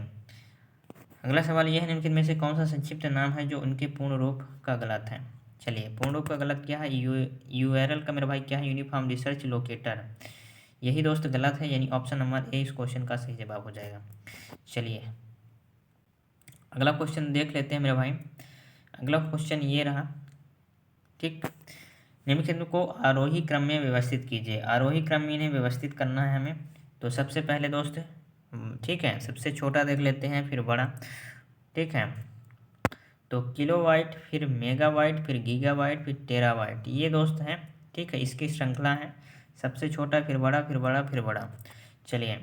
S1: अगला सवाल यह है, निम्नलिखित में से कौन सा संक्षिप्त नाम है जो उनके पूर्ण रूप का गलत है? चलिए पूर्ण रूप का गलत क्या है? URL का मेरा भाई क्या है? Uniform research locator. यही दोस्त गलत है, यानी ऑप्शन नंबर ए इस क्वेश्चन का सही जवाब हो जाएगा। चलिए अगला क्वेश्चन देख लेते हैं मेरे भाई। अगला क्वेश्चन ये रहा, ठीक, निम्नलिखित को आरोही क्रम में व्यवस्थित कीजिए। आरोही क्रम में इन्हें व्यवस्थित करना है हमें। तो सबसे पहले दोस्त, ठीक है, सबसे छोटा देख लेते हैं फिर बड़ा। ठीक है, तो किलोबाइट, फिर मेगाबाइट, फिर गीगाबाइट, फिर टेराबाइट, ये दोस्त हैं। ठीक है, इसकी श्रृंखला है, सबसे छोटा फिर बड़ा फिर बड़ा फिर बड़ा। चलिए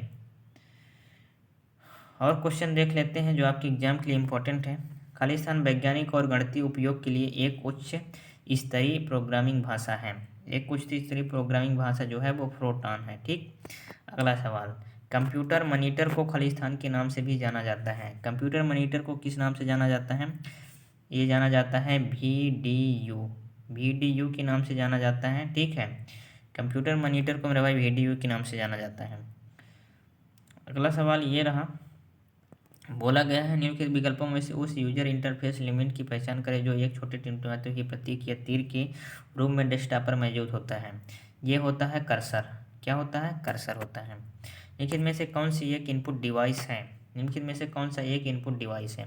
S1: और क्वेश्चन देख लेते हैं जो आपके एग्जाम के लिए इम्पोर्टेंट है। खालिस्तान वैज्ञानिक और गणितीय उपयोग के लिए एक उच्च स्तरीय प्रोग्रामिंग भाषा है। एक उच्च स्तरीय प्रोग्रामिंग भाषा जो है वो फोरट्रॉन है। ठीक, अगला सवाल, कंप्यूटर मॉनिटर को खालिस्तान के नाम से भी जाना जाता है। कंप्यूटर मॉनिटर को किस नाम से जाना जाता है? ये जाना जाता है VDU के नाम से जाना जाता है। ठीक है, कंप्यूटर मॉनिटर को मेरा भाई VDU के नाम से जाना जाता है। अगला सवाल ये रहा, बोला गया है निम्नलिखित विकल्पों में से उस यूजर इंटरफेस एलिमेंट की पहचान करें जो एक छोटे टिमटिमाते हुए प्रतीक या तीर के रूप में डेस्कटॉप पर मौजूद होता है। ये होता है कर्सर। क्या होता है? कर्सर होता है। निम्नलिखित में से कौन सी एक इनपुट डिवाइस है? निम्नलिखित में से कौन सा एक इनपुट डिवाइस है?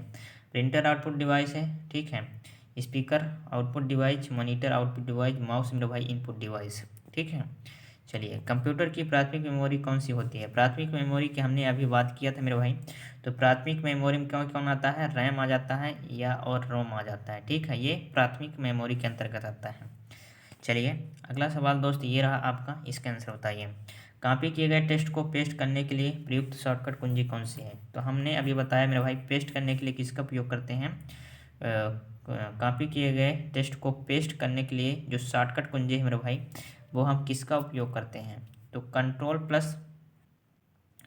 S1: प्रिंटर आउटपुट डिवाइस है, ठीक है, speaker output device, monitor output device, mouse मेरे भाई इनपुट डिवाइस। ठीक है, चलिए कंप्यूटर की प्राथमिक मेमोरी कौन सी होती है? प्राथमिक मेमोरी की हमने अभी बात किया था मेरे भाई। तो प्राथमिक मेमोरी में कौन कौन आता है? रैम आ जाता है या और रोम आ जाता है। ठीक है, ये प्राथमिक मेमोरी के अंतर्गत आता है। चलिए अगला सवाल दोस्त ये रहा आपका, इसका आंसर बताइए। कॉपी किए गए टेस्ट को पेस्ट करने के लिए प्रयुक्त शॉर्टकट कुंजी कौन सी है? तो हमने अभी बताया मेरे भाई, पेस्ट करने के लिए किसका उपयोग करते हैं? कॉपी किए गए टेस्ट को पेस्ट करने के लिए जो शॉर्टकट कुंजी है मेरे भाई, वो हम किसका उपयोग करते हैं? तो कंट्रोल प्लस।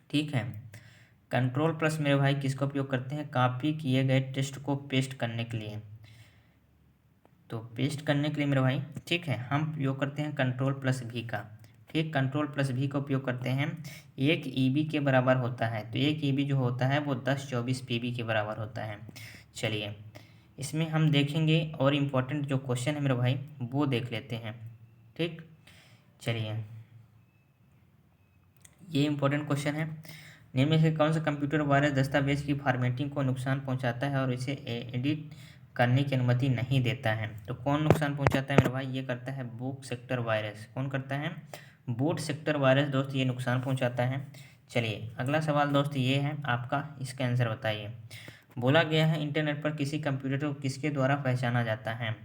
S1: ठीक है, कंट्रोल प्लस मेरे भाई किसका उपयोग करते हैं? कॉपी किए गए टेस्ट को पेस्ट करने के लिए। तो पेस्ट करने के लिए मेरे भाई, ठीक है, हम उपयोग करते हैं कंट्रोल प्लस भी का। ठीक, कंट्रोल प्लस भी का उपयोग करते हैं। 1 EB के बराबर होता है, तो 1 EB जो होता है वो 1024 PB के बराबर होता है। चलिए इसमें हम देखेंगे और इम्पोर्टेंट जो क्वेश्चन है मेरे भाई वो देख लेते हैं। ठीक, चलिए ये इम्पोर्टेंट क्वेश्चन है। निम्न में से कौन सा कंप्यूटर वायरस दस्तावेज की फॉर्मेटिंग को नुकसान पहुंचाता है और इसे एडिट करने की अनुमति नहीं देता है? तो कौन नुकसान पहुंचाता है मेरे भाई? ये करता है बूट सेक्टर वायरस। कौन करता है? बूट सेक्टर वायरस दोस्त ये नुकसान पहुंचाता है। चलिए अगला सवाल दोस्त ये है आपका, इसका आंसर बताइए। बोला गया है इंटरनेट पर किसी कंप्यूटर को किसके द्वारा पहचाना जाता है?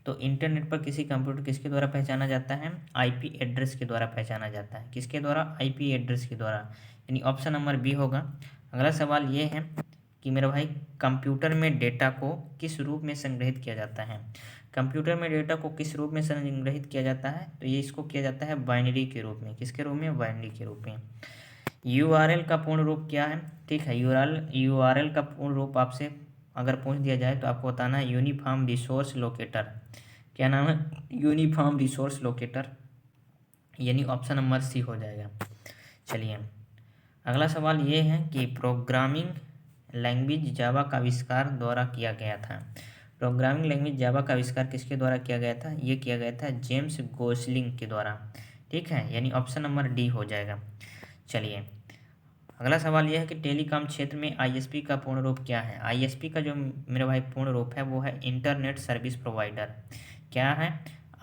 S1: तो इंटरनेट पर किसी कंप्यूटर किसके द्वारा पहचाना जाता है? IP एड्रेस के द्वारा पहचाना जाता है। किसके द्वारा? IP एड्रेस के द्वारा, यानी ऑप्शन नंबर बी होगा। अगला सवाल ये है कि मेरे भाई कंप्यूटर में डेटा को किस रूप में संग्रहित किया जाता है? कंप्यूटर में डेटा को किस रूप में संग्रहित किया जाता है? तो ये इसको किया जाता है बाइनरी के रूप में। किसके रूप में? बाइनरी के रूप में। URL का पूर्ण रूप क्या है? ठीक है, URL का पूर्ण रूप आपसे अगर पूछ दिया जाए तो आपको बताना है यूनिफॉर्म रिसोर्स लोकेटर। क्या नाम है? यूनिफॉर्म रिसोर्स लोकेटर, यानी ऑप्शन नंबर C हो जाएगा। चलिए अगला सवाल ये है कि प्रोग्रामिंग लैंग्वेज जावा का आविष्कार द्वारा किया गया था? प्रोग्रामिंग लैंग्वेज जावा का आविष्कार किसके द्वारा किया गया था? ये किया गया था जेम्स गोसलिंग के द्वारा। ठीक है, यानी ऑप्शन नंबर डी हो जाएगा। चलिए अगला सवाल यह है कि टेलीकॉम क्षेत्र में आईएसपी का पूर्ण रूप क्या है? आईएसपी का जो मेरे भाई पूर्ण रूप है वो है इंटरनेट सर्विस प्रोवाइडर। क्या है?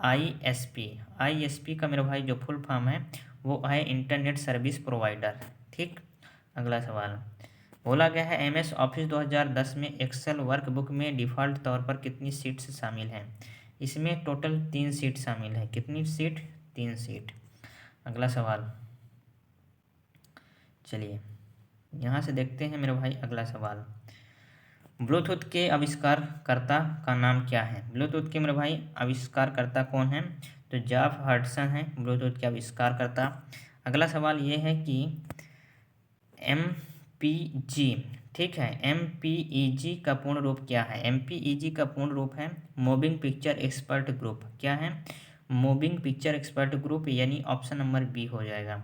S1: आईएसपी। आईएसपी का मेरे भाई जो फुल फॉर्म है वो है इंटरनेट सर्विस प्रोवाइडर। ठीक। अगला सवाल बोला गया है एमएस ऑफिस 2010 में एक्सेल वर्कबुक में डिफ़ॉल्ट तौर पर कितनी सीट्स शामिल हैं? इसमें टोटल 3 सीट शामिल है। कितनी सीट? 3 सीट। अगला सवाल चलिए यहाँ से देखते हैं मेरे भाई अगला सवाल। ब्लूटूथ के आविष्कारकर्ता का नाम क्या है? ब्लूटूथ के मेरे भाई आविष्कारकर्ता कौन है? तो जॉर्ज हडसन है ब्लूटूथ के आविष्कारकर्ता। अगला सवाल ये है कि MPG, ठीक है, MPEG का पूर्ण रूप क्या है? MPEG का पूर्ण रूप है मूविंग पिक्चर एक्सपर्ट ग्रुप। क्या है? मूविंग पिक्चर एक्सपर्ट ग्रुप, यानी ऑप्शन नंबर बी हो जाएगा।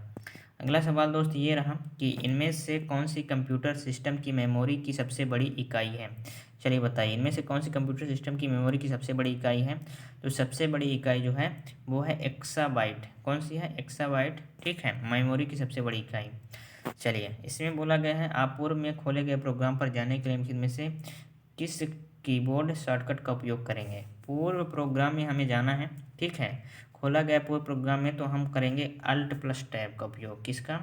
S1: अगला सवाल दोस्त ये रहा कि इनमें से कौन सी कंप्यूटर सिस्टम की मेमोरी की सबसे बड़ी इकाई है? चलिए बताइए, इनमें से कौन सी कंप्यूटर सिस्टम की मेमोरी की सबसे बड़ी इकाई है? तो सबसे बड़ी इकाई जो है वो है एक्साबाइट। कौन सी है? एक्साबाइट। ठीक है, मेमोरी की सबसे बड़ी इकाई। चलिए इसमें बोला गया है आप पूर्व में खोले गए प्रोग्राम पर जाने के लिए इनमें से किस कीबोर्ड शॉर्टकट का उपयोग करेंगे? पूर्व प्रोग्राम में हमें जाना है। ठीक है, खोला गया पूर्व प्रोग्राम में तो हम करेंगे अल्ट प्लस टैब का उपयोग। किसका?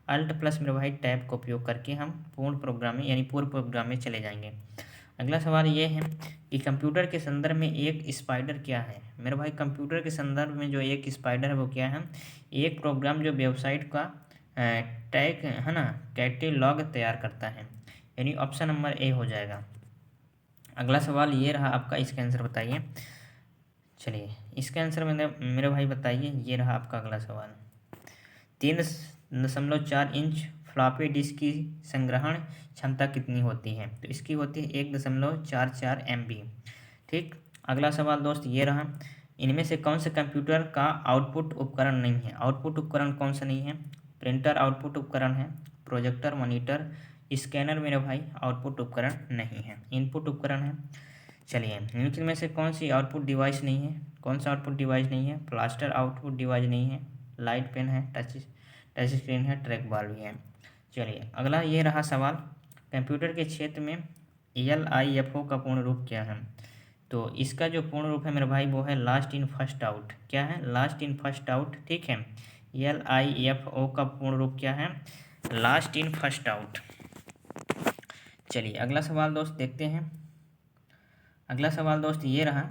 S1: अल्ट प्लस मेरे भाई टैब का उपयोग करके हम पूर्ण प्रोग्राम में यानी पूर्व प्रोग्राम में चले जाएंगे। अगला सवाल ये है कि कंप्यूटर के संदर्भ में एक स्पाइडर क्या है? मेरे भाई कंप्यूटर के संदर्भ में जो एक स्पाइडर है वो क्या है? एक प्रोग्राम जो वेबसाइट का टैग है ना, कैटेलॉग तैयार करता है, यानी ऑप्शन नंबर ए हो जाएगा। अगला सवाल ये रहा आपका, इसका आंसर बताइए। चलिए इसका आंसर मेरे भाई बताइए, ये रहा आपका अगला सवाल। 3.4 इंच फ्लॉपी डिस्क की संग्रहण क्षमता कितनी होती है? तो इसकी होती है 1.44 MB। ठीक। अगला सवाल दोस्त ये रहा, इनमें से कौन से कंप्यूटर का आउटपुट उपकरण नहीं है? आउटपुट उपकरण कौन सा नहीं है? प्रिंटर आउटपुट उपकरण है, प्रोजेक्टर, मॉनिटर, स्कैनर मेरे भाई आउटपुट उपकरण नहीं है, इनपुट उपकरण है। चलिए निम्नलिखित में से कौन सी आउटपुट डिवाइस नहीं है? कौन सा आउटपुट डिवाइस नहीं है? प्लास्टर आउटपुट डिवाइस नहीं है, लाइट पेन है, टच स्क्रीन है, ट्रैक बॉल भी है। चलिए अगला ये रहा सवाल, कंप्यूटर के क्षेत्र में LIFO का पूर्ण रूप क्या है? तो इसका जो पूर्ण रूप है मेरे भाई वो है लास्ट इन फर्स्ट आउट। क्या है? Last in first out. ठीक है, LIFO का पूर्ण रूप क्या है? Last in first out. चलिए अगला सवाल दोस्त देखते हैं। अगला सवाल दोस्त ये रहा,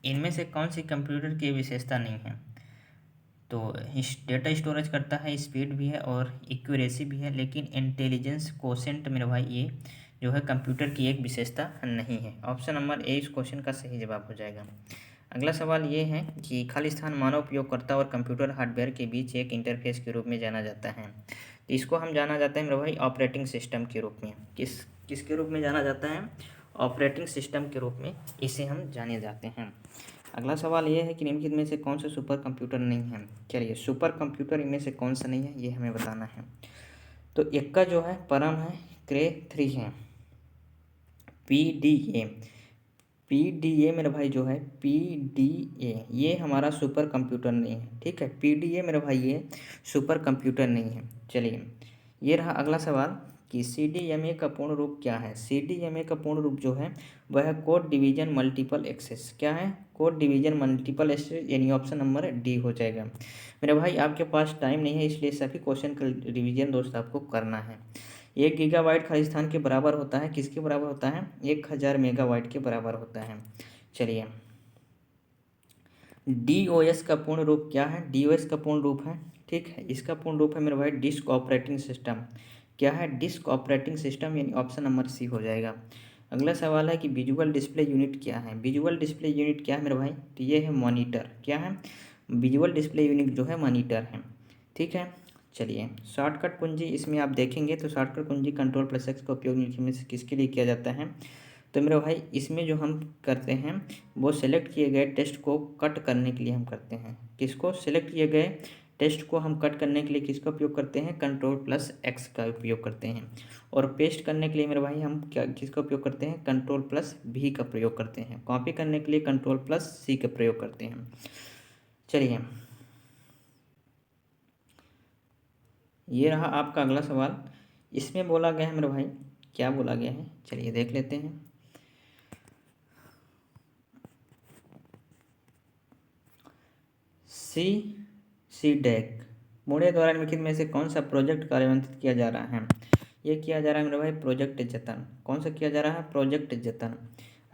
S1: इनमें से कौन सी कंप्यूटर की विशेषता नहीं है? तो डेटा स्टोरेज करता है, स्पीड भी है और एक्यूरेसी भी है, लेकिन इंटेलिजेंस कोशेंट मेरे भाई ये जो है कंप्यूटर की एक विशेषता नहीं है। ऑप्शन नंबर ए इस क्वेश्चन का सही जवाब हो जाएगा। अगला सवाल ये है कि खाली स्थान मानव उपयोगकर्ता और कंप्यूटर हार्डवेयर के बीच एक इंटरफेस के रूप में जाना जाता है। तो इसको हम जाना जाता है मेरे भाई ऑपरेटिंग सिस्टम के रूप में। किसके रूप में जाना जाता है? ऑपरेटिंग सिस्टम के रूप में इसे हम जाने जाते हैं। अगला सवाल ये है कि निम्नलिखित में से कौन सा सुपर कंप्यूटर नहीं है? चलिए सुपर कंप्यूटर इनमें से कौन सा नहीं है ये हमें बताना है। तो एक का जो है परम है, क्रे 3 है, PDA मेरे भाई जो है PDA ये हमारा सुपर कंप्यूटर नहीं है। ठीक है, PDA मेरे भाई ये सुपर कंप्यूटर नहीं है। चलिए ये रहा अगला सवाल कि CDMA का पूर्ण रूप क्या है? CDMA का पूर्ण रूप जो है वह है कोड डिवीजन मल्टीपल एक्सेस। क्या है? कोड डिवीजन मल्टीपल एक्सेस, यानी ऑप्शन नंबर डी हो जाएगा। मेरे भाई आपके पास टाइम नहीं है इसलिए सभी क्वेश्चन का रिवीजन दोस्त आपको करना है। 1 गीगाबाइट खाली स्थान के बराबर होता है, किसके बराबर होता है? 1000 मेगाबाइट के बराबर होता है। चलिए DOS का पूर्ण रूप क्या है? DOS का पूर्ण रूप है, ठीक है, इसका पूर्ण रूप है मेरे भाई डिस्क ऑपरेटिंग सिस्टम। क्या है? डिस्क ऑपरेटिंग सिस्टम, यानी ऑप्शन नंबर सी हो जाएगा। अगला सवाल है कि विजुअल डिस्प्ले यूनिट क्या है? विजुअल डिस्प्ले यूनिट क्या है मेरे भाई? तो ये है मॉनिटर। क्या है? विजुअल डिस्प्ले यूनिट जो है मॉनिटर है। ठीक है, चलिए शॉर्टकट कुंजी इसमें आप देखेंगे तो शॉर्टकट कुंजी Ctrl+X का उपयोग में से किसके लिए किया जाता है? तो मेरे भाई इसमें जो हम करते हैं वो सिलेक्ट किए गए टेक्स्ट को कट करने के लिए हम करते हैं। किसको? सिलेक्ट किए गए टेस्ट को हम कट करने के लिए किसका उपयोग करते हैं, Ctrl+X का उपयोग करते हैं। और पेस्ट करने के लिए मेरे भाई हम क्या किसका उपयोग करते हैं, Ctrl+V का प्रयोग करते हैं। कॉपी करने के लिए Ctrl+C का प्रयोग करते हैं। चलिए ये रहा आपका अगला सवाल। इसमें बोला गया है मेरे भाई, क्या बोला गया है, चलिए देख लेते हैं। सी डैक मोड़े द्वारा निम्नलिखित में से कौन सा प्रोजेक्ट कार्यान्वित किया जा रहा है। ये किया जा रहा है मेरे भाई प्रोजेक्ट जतन। कौन सा किया जा रहा है, प्रोजेक्ट जतन।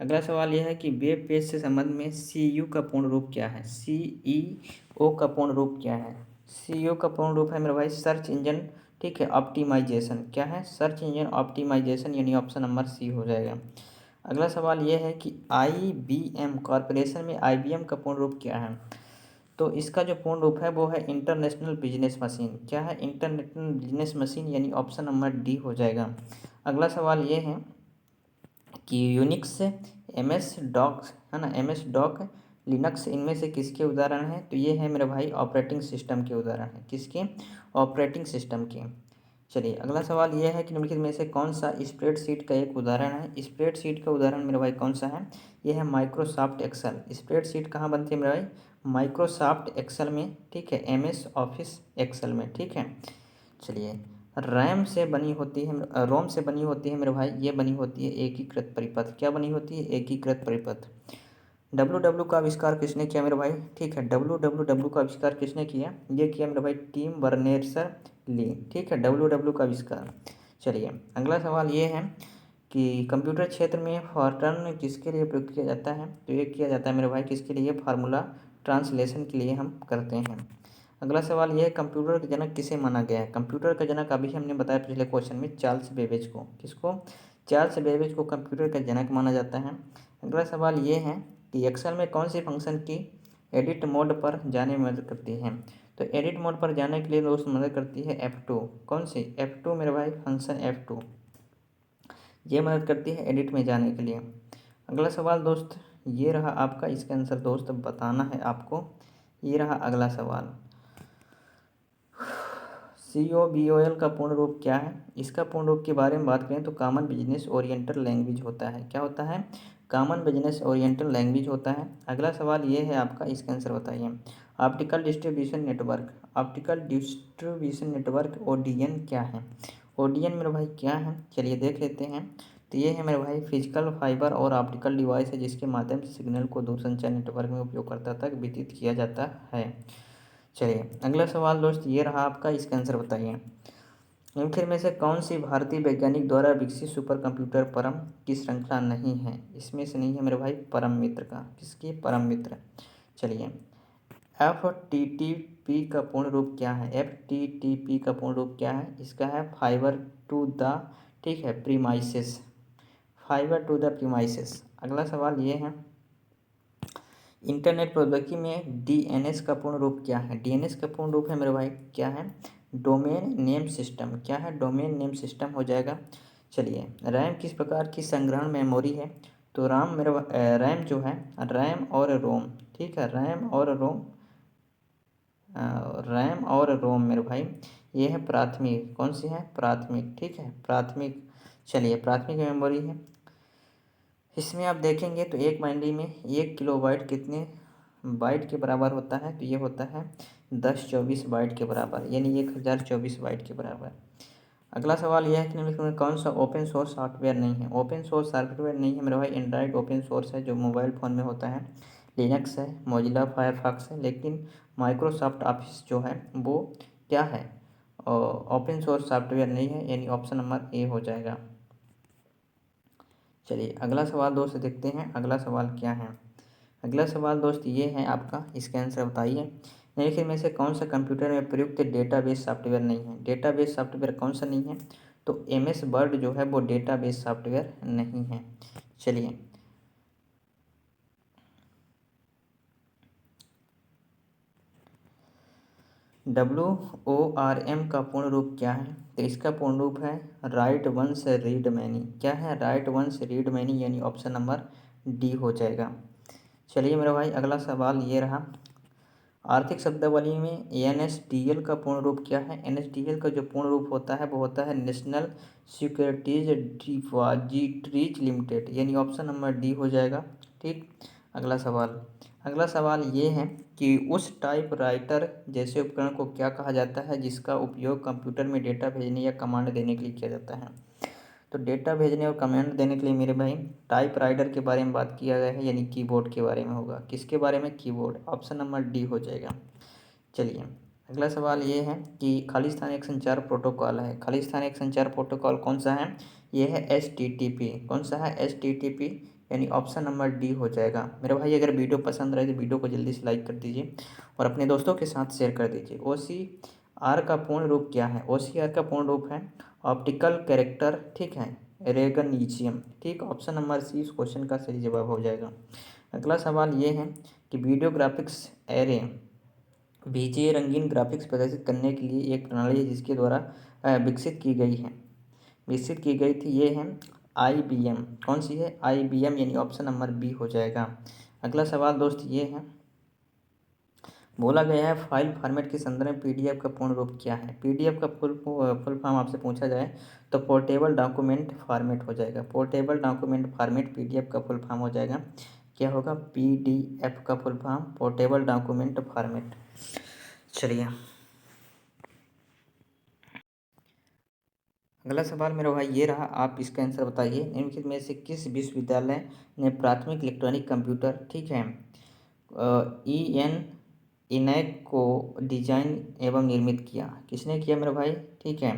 S1: अगला सवाल यह है कि वेब पेज से संबंध में CU का पूर्ण रूप क्या है। CEO का पूर्ण रूप क्या है। CEO का पूर्ण रूप है मेरे भाई सर्च इंजन, ठीक है, ऑप्टिमाइजेशन। क्या है, सर्च इंजन ऑप्टिमाइजेशन, यानी ऑप्शन नंबर C हो जाएगा। अगला सवाल यह है कि IBM कॉरपोरेशन में IBM का पूर्ण रूप क्या है। तो इसका जो पूर्ण रूप है वो है इंटरनेशनल बिजनेस मशीन। क्या है, इंटरनेशनल बिजनेस मशीन, यानी ऑप्शन नंबर D हो जाएगा। अगला सवाल ये है कि यूनिक्स, MS डॉक्स, है ना, MS डॉक, लिनक्स, इनमें से किसके उदाहरण हैं। तो ये है मेरे भाई ऑपरेटिंग सिस्टम के उदाहरण हैं। किसके, ऑपरेटिंग सिस्टम के। चलिए अगला सवाल यह है कि निम्नलिखित में से कौन सा स्प्रेडशीट का एक उदाहरण है। स्प्रेडशीट का उदाहरण मेरे भाई कौन सा है, यह है माइक्रोसॉफ्ट एक्सेल। स्प्रेडशीट कहाँ बनती है मेरे भाई, माइक्रोसॉफ्ट एक्सेल में, ठीक है, MS ऑफिस एक्सेल में, ठीक है। चलिए रैम से बनी होती है, रोम से बनी होती है मेरे भाई, ये बनी होती है एकीकृत परिपथ। क्या बनी होती है, एकीकृत परिपथ। WW का आविष्कार किसने किया मेरे भाई, ठीक है, WWW का आविष्कार किसने किया, ये किया मेरे भाई टिम बर्नेर्स ली, ठीक है, WW का आविष्कार। चलिए अगला सवाल ये है कि कंप्यूटर क्षेत्र में फॉर्ट्रन किसके लिए प्रयोग किया जाता है। तो ये किया जाता है मेरे भाई किसके लिए, फार्मूला ट्रांसलेशन के लिए हम करते हैं। अगला सवाल यह है कंप्यूटर का जनक किसे माना गया है। कंप्यूटर का जनक अभी हमने बताया पिछले क्वेश्चन में, चार्ल्स बेबेज को। किसको, चार्ल्स बेबेज को कंप्यूटर का जनक माना जाता है। अगला सवाल ये है कि एक्सेल में कौन सी फंक्शन की एडिट मोड पर जाने में मदद करती है। तो एडिट मोड पर जाने के लिए दोस्त मदद करती है F2। कौन सी, F2 मेरे भाई, फंक्शन F2, ये मदद करती है एडिट में जाने के लिए। अगला सवाल दोस्त ये रहा आपका, इसका आंसर दोस्त बताना है आपको। ये रहा अगला सवाल, COBOL का पूर्ण रूप क्या है। इसका पूर्ण रूप के बारे में बात करें तो कॉमन बिजनेस ओरिएंटेड लैंग्वेज होता है। क्या होता है, कॉमन बिजनेस ओरिएंटेड लैंग्वेज होता है। अगला सवाल ये है आपका, इसका आंसर बताइए। Optical distribution network, optical distribution network ODN क्या है। ODN मेरे भाई क्या है, चलिए देख लेते हैं। तो ये है मेरे भाई फिजिकल फाइबर और ऑप्टिकल डिवाइस है जिसके माध्यम से सिग्नल को दूरसंचार नेटवर्क में उपयोगकर्ता तक वितरित किया जाता है। चलिए अगला सवाल दोस्त ये रहा आपका, इसका आंसर बताइए। निम्नलिखित में से कौन सी भारतीय वैज्ञानिक द्वारा विकसित सुपर कंप्यूटर परम की श्रृंखला नहीं है। इसमें से नहीं है मेरे भाई परम मित्र का, किसकी, परम मित्र। चलिए FTTP का पूर्ण रूप क्या है। FTTP का पूर्ण रूप क्या है, इसका है फाइबर टू द, ठीक है, premises, fibre to the premises. अगला सवाल ये है इंटरनेट प्रौद्योगिकी में DNS का पूर्ण रूप क्या है। DNS का पूर्ण रूप है मेरे भाई क्या है, डोमेन नेम सिस्टम। क्या है, डोमेन नेम सिस्टम हो जाएगा। चलिए रैम किस प्रकार की संग्रहण मेमोरी है। तो रैम जो है, रैम और रोम, ठीक है, रैम और रोम मेरे भाई ये है प्राथमिक। कौन सी है, प्राथमिक, ठीक है, प्राथमिक। चलिए प्राथमिक मेमोरी है। इसमें आप देखेंगे तो एक बाइनरी में 1 किलोबाइट कितने बाइट के बराबर होता है। तो ये होता है 1024 बाइट के बराबर, यानी 1024 बाइट के बराबर। अगला सवाल यह है कि निम्नलिखित में कौन सा ओपन सोर्स सॉफ्टवेयर नहीं है। ओपन सोर्स सॉफ्टवेयर नहीं है मेरे भाई, एंड्रॉयड ओपन सोर्स है जो मोबाइल फ़ोन में होता है, लिनक्स है, मोजिला फायरफॉक्स है। लेकिन माइक्रोसॉफ्ट ऑफिस जो है वो क्या है, ओपन सोर्स सॉफ्टवेयर नहीं है, यानी ऑप्शन नंबर A हो जाएगा। चलिए अगला सवाल दोस्त देखते हैं, अगला सवाल क्या है। अगला सवाल दोस्त ये है आपका, इसका आंसर बताइए। निम्नलिखित में से कौन सा कंप्यूटर में प्रयुक्त डेटाबेस सॉफ्टवेयर नहीं है। डेटाबेस सॉफ्टवेयर कौन सा नहीं है, तो MS वर्ड जो है वो डेटाबेस सॉफ्टवेयर नहीं है। चलिए WORM का पूर्ण रूप क्या है। तो इसका पूर्ण रूप है राइट वंस रीड मैनी। क्या है, राइट वंस रीड मैनी, यानी ऑप्शन नंबर D हो जाएगा। चलिए मेरा भाई अगला सवाल ये रहा,
S2: आर्थिक शब्दावली में NSDL का पूर्ण रूप क्या है? NSDL का जो पूर्ण रूप होता है वो होता है नेशनल सिक्योरिटीज डिपॉजिटरीज लिमिटेड, यानी ऑप्शन नंबर डी हो जाएगा। ठीक, अगला सवाल ये है कि उस टाइपराइटर जैसे उपकरण को क्या कहा जाता है जिसका उपयोग कंप्यूटर में डेटा भेजने या कमांड देने के लिए किया जाता है? तो डेटा भेजने और कमांड देने के लिए मेरे भाई टाइपराइटर के बारे में बात किया गया है, यानी कीबोर्ड के बारे में होगा। किसके बारे में? कीबोर्ड, ऑप्शन नंबर डी हो जाएगा। चलिए, अगला सवाल ये है कि खालिस्तान एक संचार प्रोटोकॉल है। खालिस्तान एक संचार प्रोटोकॉल कौन सा है? ये है STTP। कौन सा है? STTP, यानी ऑप्शन नंबर डी हो जाएगा। मेरे भाई अगर वीडियो पसंद रहे तो वीडियो को जल्दी से लाइक कर दीजिए और अपने दोस्तों के साथ शेयर कर दीजिए। OCR का पूर्ण रूप क्या है? OCR का पूर्ण रूप है ऑप्टिकल कैरेक्टर, ठीक है, रेगनीशियम। ठीक, ऑप्शन नंबर सी इस क्वेश्चन का सही जवाब हो जाएगा। अगला सवाल ये है कि वीडियो ग्राफिक्स एरे VGA रंगीन ग्राफिक्स प्रदर्शित करने के लिए एक प्रणाली है जिसके द्वारा विकसित की गई थी। ये है IBM। कौन सी है? IBM, यानी ऑप्शन नंबर बी हो जाएगा। अगला सवाल दोस्त ये है, बोला गया है फाइल फॉर्मेट के संदर्भ में PDF का पूर्ण रूप क्या है? PDF का फुल फॉर्म आपसे पूछा जाए तो पोर्टेबल डॉक्यूमेंट फॉर्मेट हो जाएगा। पोर्टेबल डॉक्यूमेंट फॉर्मेट PDF का फुल फॉर्म हो जाएगा। क्या होगा? PDF का full form portable document format. चलिए, अगला सवाल मेरा भाई ये रहा, आप इसका आंसर बताइए। निम्नलिखित में से किस विश्वविद्यालय ने प्राथमिक इलेक्ट्रॉनिक कंप्यूटर, ठीक है, EN इनैक को डिजाइन एवं निर्मित किया? किसने किया मेरा भाई? ठीक है,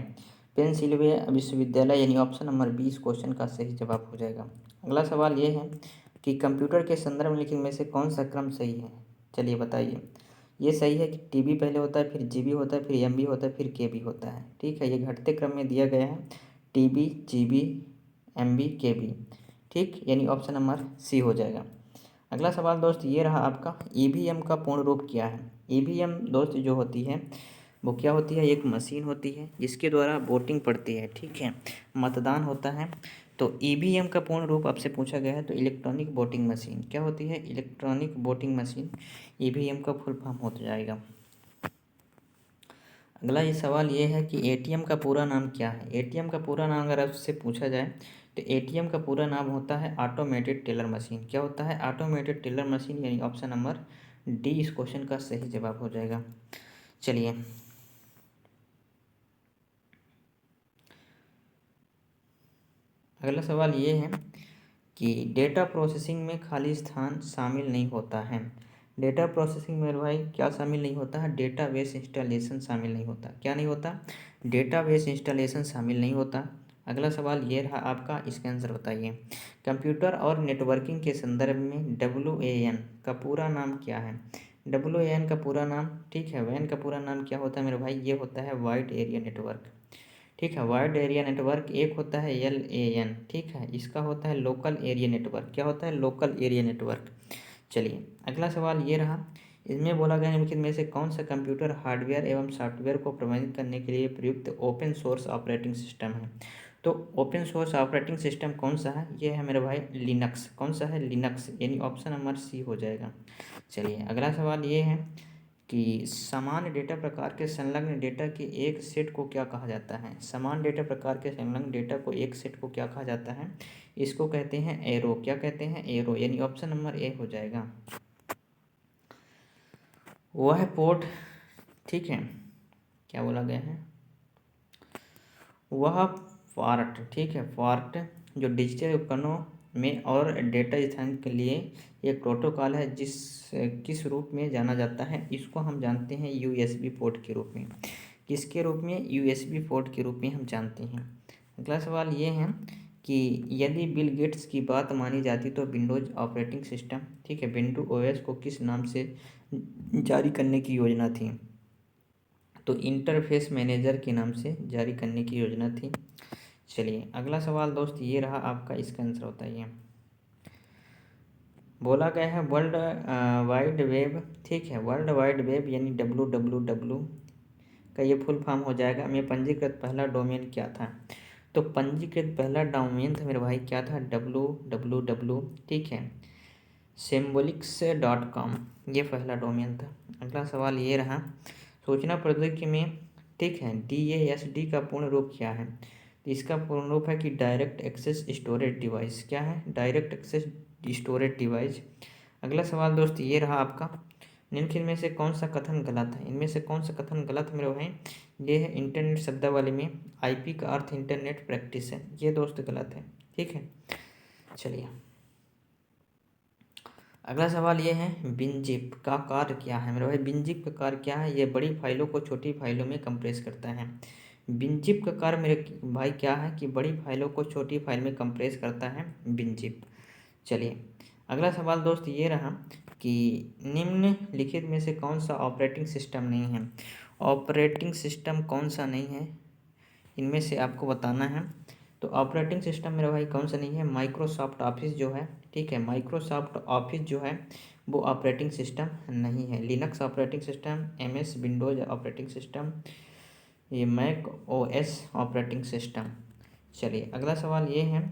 S2: पेंसिल्वेनिया विश्वविद्यालय, यानी ऑप्शन नंबर बी इस क्वेश्चन का सही जवाब हो जाएगा। अगला सवाल ये है कि कंप्यूटर के संदर्भ में निम्नलिखित में से कौन सा क्रम सही है? चलिए बताइए। ये सही है कि TB पहले होता है, फिर GB होता है, फिर MB होता है, फिर KB होता है। ठीक है, ये घटते क्रम में दिया गया है, TB, GB, MB, KB। ठीक, यानी ऑप्शन नंबर सी हो जाएगा। अगला सवाल दोस्त ये रहा आपका, EVM का पूर्ण रूप क्या है? EVM दोस्त जो होती है वो क्या होती है? एक मशीन होती है जिसके द्वारा वोटिंग पड़ती है, ठीक है, मतदान होता है। तो EVM का पूर्ण रूप आपसे पूछा गया है तो इलेक्ट्रॉनिक वोटिंग मशीन। क्या होती है? इलेक्ट्रॉनिक वोटिंग मशीन EVM का फुल फॉर्म हो जाएगा। अगला ये सवाल ये है कि ATM का पूरा नाम क्या है? ATM का पूरा नाम अगर आपसे पूछा जाए तो ATM का पूरा नाम होता है ऑटोमेटेड टेलर मशीन। क्या होता है? ऑटोमेटेड टेलर मशीन, यानी ऑप्शन नंबर डी इस क्वेश्चन का सही जवाब हो जाएगा। चलिए, अगला सवाल ये है कि डेटा प्रोसेसिंग में खाली स्थान शामिल नहीं होता है। डेटा प्रोसेसिंग में भाई क्या शामिल नहीं होता है? डेटाबेस इंस्टॉलेशन शामिल नहीं होता। क्या नहीं होता? डेटाबेस इंस्टॉलेशन शामिल नहीं होता। अगला सवाल ये रहा आपका, इसका आंसर बताइए। कंप्यूटर और नेटवर्किंग के संदर्भ में WAN का पूरा नाम क्या है? WAN का पूरा नाम, ठीक है, WAN का पूरा नाम क्या होता है मेरे भाई? ये होता है वाइड एरिया नेटवर्क। ठीक है, वाइड एरिया नेटवर्क। एक होता है LAN, ठीक है, इसका होता है लोकल एरिया नेटवर्क। क्या होता है? Local area network. चलिए, अगला सवाल ये रहा, इसमें बोला गया निम्नलिखित में से कौन सा कंप्यूटर हार्डवेयर एवं सॉफ्टवेयर को प्रबंधित करने के लिए प्रयुक्त ओपन सोर्स ऑपरेटिंग सिस्टम है? तो ओपन सोर्स ऑपरेटिंग सिस्टम कौन सा है? ये है मेरे भाई लिनक्स। कौन सा है? लिनक्स, यानी ऑप्शन नंबर सी हो जाएगा। चलिए, अगला सवाल ये है कि समान डेटा प्रकार के संलग्न डेटा के एक सेट को क्या कहा जाता है? समान डेटा प्रकार के संलग्न डेटा को एक सेट को क्या कहा जाता है? इसको कहते हैं एरो। क्या कहते हैं? एरो, यानी ऑप्शन नंबर ए हो जाएगा। वह पोर्ट, ठीक है, क्या बोला गया है? वह पार्ट, ठीक है, पार्ट जो डिजिटल उपकरणों में और डेटा स्थान के लिए एक प्रोटोकॉल है किस रूप में जाना जाता है? इसको हम जानते हैं USB पोर्ट के रूप में। किसके रूप में? USB पोर्ट के रूप में हम जानते हैं। अगला सवाल ये है कि यदि बिल गेट्स की बात मानी जाती तो विंडोज ऑपरेटिंग सिस्टम, ठीक है, विंडो OS को किस नाम से जारी करने की योजना थी? तो इंटरफेस मैनेजर के नाम से जारी करने की योजना थी। चलिए, अगला सवाल दोस्त ये रहा आपका, इसका आंसर बताइए। बोला गया है वर्ल्ड वाइड वेब, ठीक है, वर्ल्ड वाइड वेब यानी WWW का ये फुल फॉर्म हो जाएगा में पंजीकृत पहला डोमेन क्या था? तो पंजीकृत पहला डोमेन था मेरे भाई, क्या था? WWW, ठीक है, symbolics.com, ये पहला डोमेन था। अगला सवाल ये रहा, सूचना प्रौद्योगिकी में, ठीक है, DASD का पूर्ण रूप क्या है? तो इसका पूर्ण रूप है कि डायरेक्ट एक्सेस स्टोरेज डिवाइस। क्या है? Direct access storage device. अगला सवाल दोस्त ये रहा आपका, निम्नलिखित में से कौन सा कथन गलत है? इनमें से कौन सा कथन गलत मेरे भाई? ये है इंटरनेट शब्दावली में IP का अर्थ इंटरनेट प्रैक्टिस है, ये दोस्त गलत है। ठीक है, चलिए अगला सवाल ये है, बिनजिप का कार्य क्या है? मेरे भाई बिनजिप का कार्य क्या है? ये बड़ी फाइलों को छोटी फाइलों में कंप्रेस करता है। बिनजिप का कार्य मेरे भाई क्या है? कि बड़ी फाइलों को छोटी फाइल में कंप्रेस करता है बिनजिप। चलिए अगला सवाल दोस्त ये रहा कि निम्नलिखित में से कौन सा ऑपरेटिंग सिस्टम नहीं है? ऑपरेटिंग सिस्टम कौन सा नहीं है, इनमें से आपको बताना है। तो ऑपरेटिंग सिस्टम मेरे भाई कौन सा नहीं है? माइक्रोसॉफ्ट ऑफिस जो है, ठीक है, माइक्रोसॉफ्ट ऑफिस जो है वो ऑपरेटिंग सिस्टम नहीं है। Linux operating system, MS Windows operating system, ये मैक OS ऑपरेटिंग सिस्टम। चलिए अगला सवाल ये है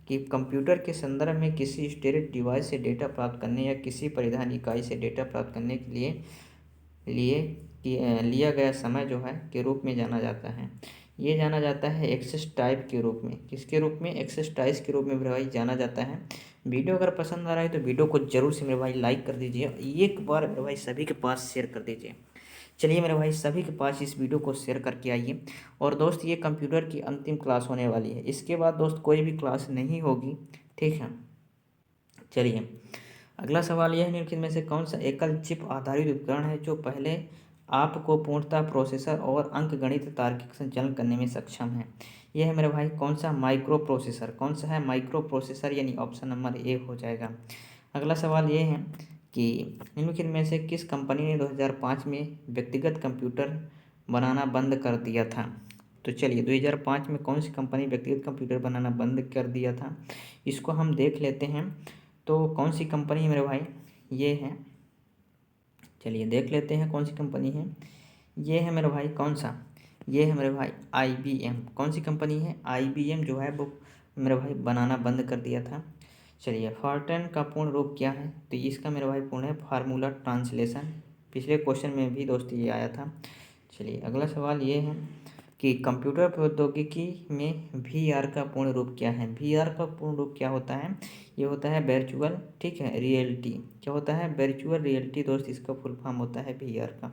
S2: कि कंप्यूटर के संदर्भ में किसी स्टोरेज डिवाइस से डेटा प्राप्त करने या किसी परिधान इकाई से डेटा प्राप्त करने के लिया गया समय जो है के रूप में जाना जाता है। ये जाना जाता है एक्सेस टाइप के रूप में। किसके रूप में? एक्सेस टाइप के रूप में मेरे भाई जाना जाता है। वीडियो अगर पसंद आ रहा है तो वीडियो को जरूर से मेरे भाई लाइक कर दीजिए, एक बार मेरे भाई सभी के पास शेयर कर दीजिए। चलिए मेरे भाई सभी के पास इस वीडियो को शेयर करके आइए। और दोस्त ये कंप्यूटर की अंतिम क्लास होने वाली है, इसके बाद दोस्त कोई भी क्लास नहीं होगी, ठीक है। चलिए अगला सवाल यह है, निम्नलिखित में से कौन सा एकल चिप आधारित उपकरण है जो पहले आपको पूर्णतः प्रोसेसर और अंकगणित तार्किक संचालन करने में सक्षम है? यह है मेरे भाई कौन सा? Micro processor. कौन सा है? माइक्रो प्रोसेसर, यानी ऑप्शन नंबर A हो जाएगा। अगला सवाल ये है कि निम्नलिखित में से किस कंपनी ने 2005 में व्यक्तिगत कंप्यूटर बनाना बंद कर दिया था? तो चलिए 2005 में कौन सी कंपनी व्यक्तिगत कंप्यूटर बनाना बंद कर दिया था, इसको हम देख लेते हैं। तो कौन सी कंपनी है मेरे भाई? ये है, चलिए देख लेते हैं कौन सी कंपनी है। ये है मेरे भाई कौन सा? ये है मेरे भाई IBM। कौन सी कंपनी है? IBM जो है वो मेरे भाई बनाना बंद कर दिया था। चलिए फॉर्ट्रन का पूर्ण रूप क्या है? तो इसका मेरे भाई पूर्ण है फार्मूला ट्रांसलेशन। पिछले क्वेश्चन में भी दोस्त ये आया था। चलिए अगला सवाल ये है कि कंप्यूटर प्रौद्योगिकी में VR का पूर्ण रूप क्या है? VR का पूर्ण रूप क्या होता है? ये होता है वर्चुअल, ठीक है, रियलिटी। क्या होता है? वर्चुअल रियलिटी दोस्त, इसका फुल फॉर्म होता है VR का।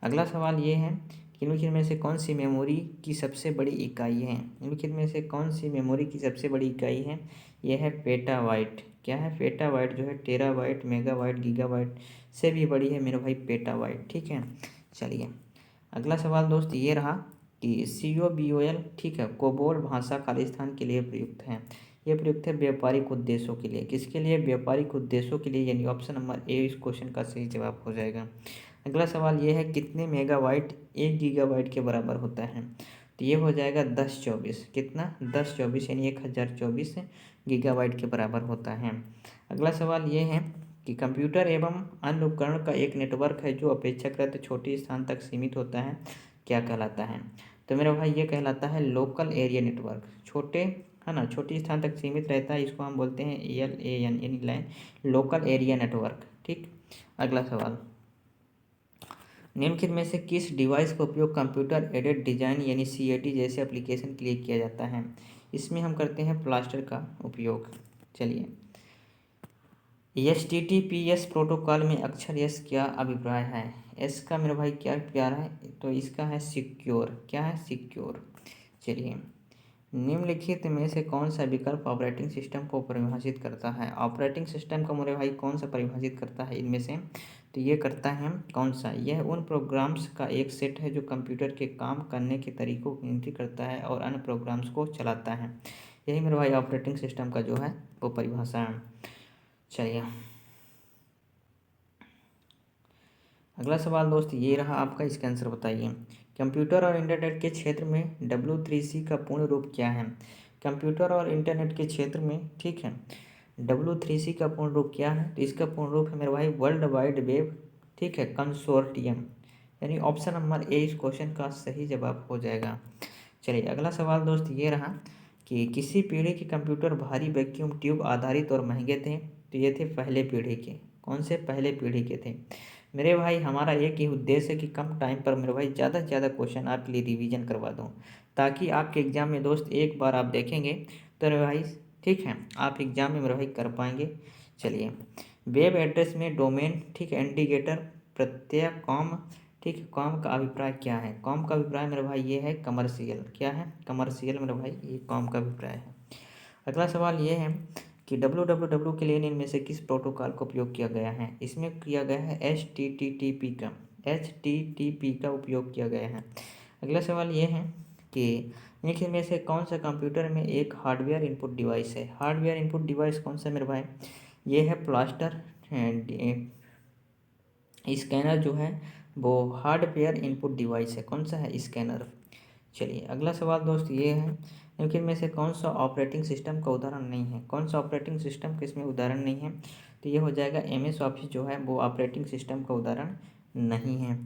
S2: अगला सवाल ये है कि निम्नलिखित में से कौन सी मेमोरी की सबसे बड़ी इकाई है? निम्नलिखित में से कौन सी मेमोरी की सबसे बड़ी इकाई है? यह है पेटाबाइट। क्या है? पेटाबाइट जो है टेराबाइट, मेगाबाइट, गीगाबाइट से भी बड़ी है मेरे भाई पेटाबाइट, ठीक है। चलिए अगला सवाल दोस्त ये रहा कि COBOL, ठीक है, कोबोल भाषा खालिस्तान के लिए प्रयुक्त है। ये प्रयुक्त है व्यापारिक उद्देश्यों के लिए। किसके लिए? व्यापारिक उद्देश्यों के लिए, यानी ऑप्शन नंबर A इस क्वेश्चन का सही जवाब हो जाएगा। अगला सवाल ये है, कितने मेगाबाइट 1 गीगाबाइट के बराबर होता है? तो ये हो जाएगा 1024। कितना? 1024, यानी 1024 गीगाबाइट के बराबर होता है। अगला सवाल ये है कि कंप्यूटर एवं अन्य उपकरण का एक नेटवर्क है जो अपेक्षाकृत छोटे स्थान तक सीमित होता है, क्या कहलाता है? तो मेरा भाई ये कहलाता है लोकल एरिया नेटवर्क। छोटे, है ना, छोटे स्थान तक सीमित रहता है, इसको हम बोलते हैं LAN, यानी लोकल एरिया नेटवर्क, ठीक। अगला सवाल, निम्नलिखित में से किस डिवाइस का उपयोग कंप्यूटर एडेड डिजाइन यानी CAD जैसे एप्लीकेशन के लिए किया जाता है? इसमें हम करते हैं प्लास्टर का उपयोग। चलिए HTTPS प्रोटोकॉल में अक्षर S क्या अभिप्राय है? S का मेरे भाई क्या प्यार है? तो इसका है सिक्योर। क्या है? सिक्योर। चलिए निम्नलिखित में से कौन सा विकल्प ऑपरेटिंग सिस्टम को परिभाषित करता है? ऑपरेटिंग सिस्टम को मेरे भाई कौन सा परिभाषित करता है इनमें से? तो ये करता है कौन सा? यह उन प्रोग्राम्स का एक सेट है जो कंप्यूटर के काम करने के तरीकों को नियंत्रित करता है और अन्य प्रोग्राम्स को चलाता है। यही मेरे भाई ऑपरेटिंग सिस्टम का जो है वो परिभाषा है। चलिए अगला सवाल दोस्त ये रहा आपका, इसका आंसर बताइए। कंप्यूटर और इंटरनेट के क्षेत्र में W3C का पूर्ण रूप क्या है? कंप्यूटर और इंटरनेट के क्षेत्र में, ठीक है, W3C का पूर्ण रूप क्या है? तो इसका पूर्ण रूप है मेरे भाई वर्ल्ड वाइड वेब, ठीक है, कंसोर्टियम, यानी ऑप्शन नंबर A इस क्वेश्चन का सही जवाब हो जाएगा। चलिए अगला सवाल दोस्त ये रहा कि किसी पीढ़ी के कंप्यूटर भारी वैक्यूम ट्यूब आधारित और महंगे थे। तो ये थे पहले पीढ़ी के। कौन से? पहले पीढ़ी के थे। मेरे भाई हमारा एक ही उद्देश्य है कि कम टाइम पर मेरे भाई ज़्यादा से ज़्यादा क्वेश्चन आपके लिए रिवीजन करवा दूँ, ताकि आपके एग्ज़ाम में दोस्त एक बार आप देखेंगे तो मेरे भाई ठीक है आप एग्ज़ाम में मेरे भाई कर पाएंगे। चलिए, वेब एड्रेस में डोमेन ठीक है इंडिकेटर प्रत्यय कॉम ठीक है, कॉम का अभिप्राय क्या है? कॉम का अभिप्राय मेरे भाई ये है कमर्शियल, क्या है? कमर्शियल मेरे भाई, ये कॉम का अभिप्राय है। अगला सवाल ये है कि www के लिए इनमें से किस प्रोटोकॉल का उपयोग किया गया है? इसमें किया गया है HTTP का उपयोग किया गया है। अगला सवाल ये है कि निम्नलिखित में से कौन सा कंप्यूटर में एक हार्डवेयर इनपुट डिवाइस है? हार्डवेयर इनपुट डिवाइस कौन सा मेरे भाई? ये है प्लास्टर स्कैनर जो है वो हार्डवेयर इनपुट डिवाइस है। कौन सा है? स्कैनर। चलिए, अगला सवाल दोस्त ये है निम्नलिखित में से कौन सा ऑपरेटिंग सिस्टम का उदाहरण नहीं है? कौन सा ऑपरेटिंग सिस्टम का इसमें उदाहरण नहीं है? तो ये हो जाएगा MS ऑफिस जो है वो ऑपरेटिंग सिस्टम का उदाहरण नहीं है।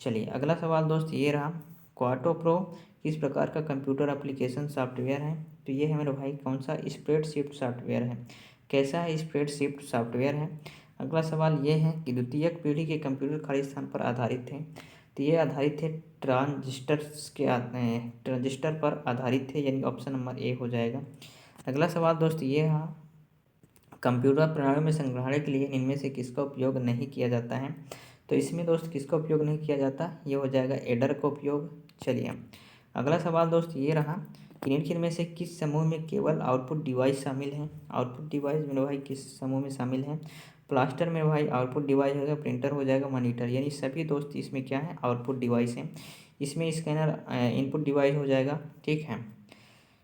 S2: चलिए, अगला सवाल दोस्त ये रहा, क्वाटो प्रो किस प्रकार का कंप्यूटर एप्लीकेशन सॉफ्टवेयर है? तो ये है मेरे भाई कौन सा? स्प्रेडशीट सॉफ्टवेयर है। कैसा है? स्प्रेडशीट सॉफ्टवेयर है। अगला सवाल ये है कि द्वितीयक पीढ़ी के कंप्यूटर खाली स्थान पर आधारित थे। तो ये आधारित थे ट्रांजिस्टर पर आधारित थे, यानी ऑप्शन नंबर ए हो जाएगा। अगला सवाल दोस्त ये है, कंप्यूटर प्रणाली में संग्रहण के लिए इनमें से किसका उपयोग नहीं किया जाता है? तो इसमें दोस्त किसका उपयोग नहीं किया जाता? ये हो जाएगा एडर का उपयोग। चलिए, अगला सवाल दोस्त ये रहा कि निम्नलिखित में से किस समूह में केवल आउटपुट डिवाइस शामिल है? आउटपुट डिवाइस मेरे भाई किस समूह में शामिल है? प्लास्टर में भाई आउटपुट डिवाइस हो जाएगा, प्रिंटर हो जाएगा, मॉनिटर, यानी सभी दोस्त इसमें क्या है? आउटपुट डिवाइस है। इसमें स्कैनर इनपुट डिवाइस हो जाएगा, ठीक है।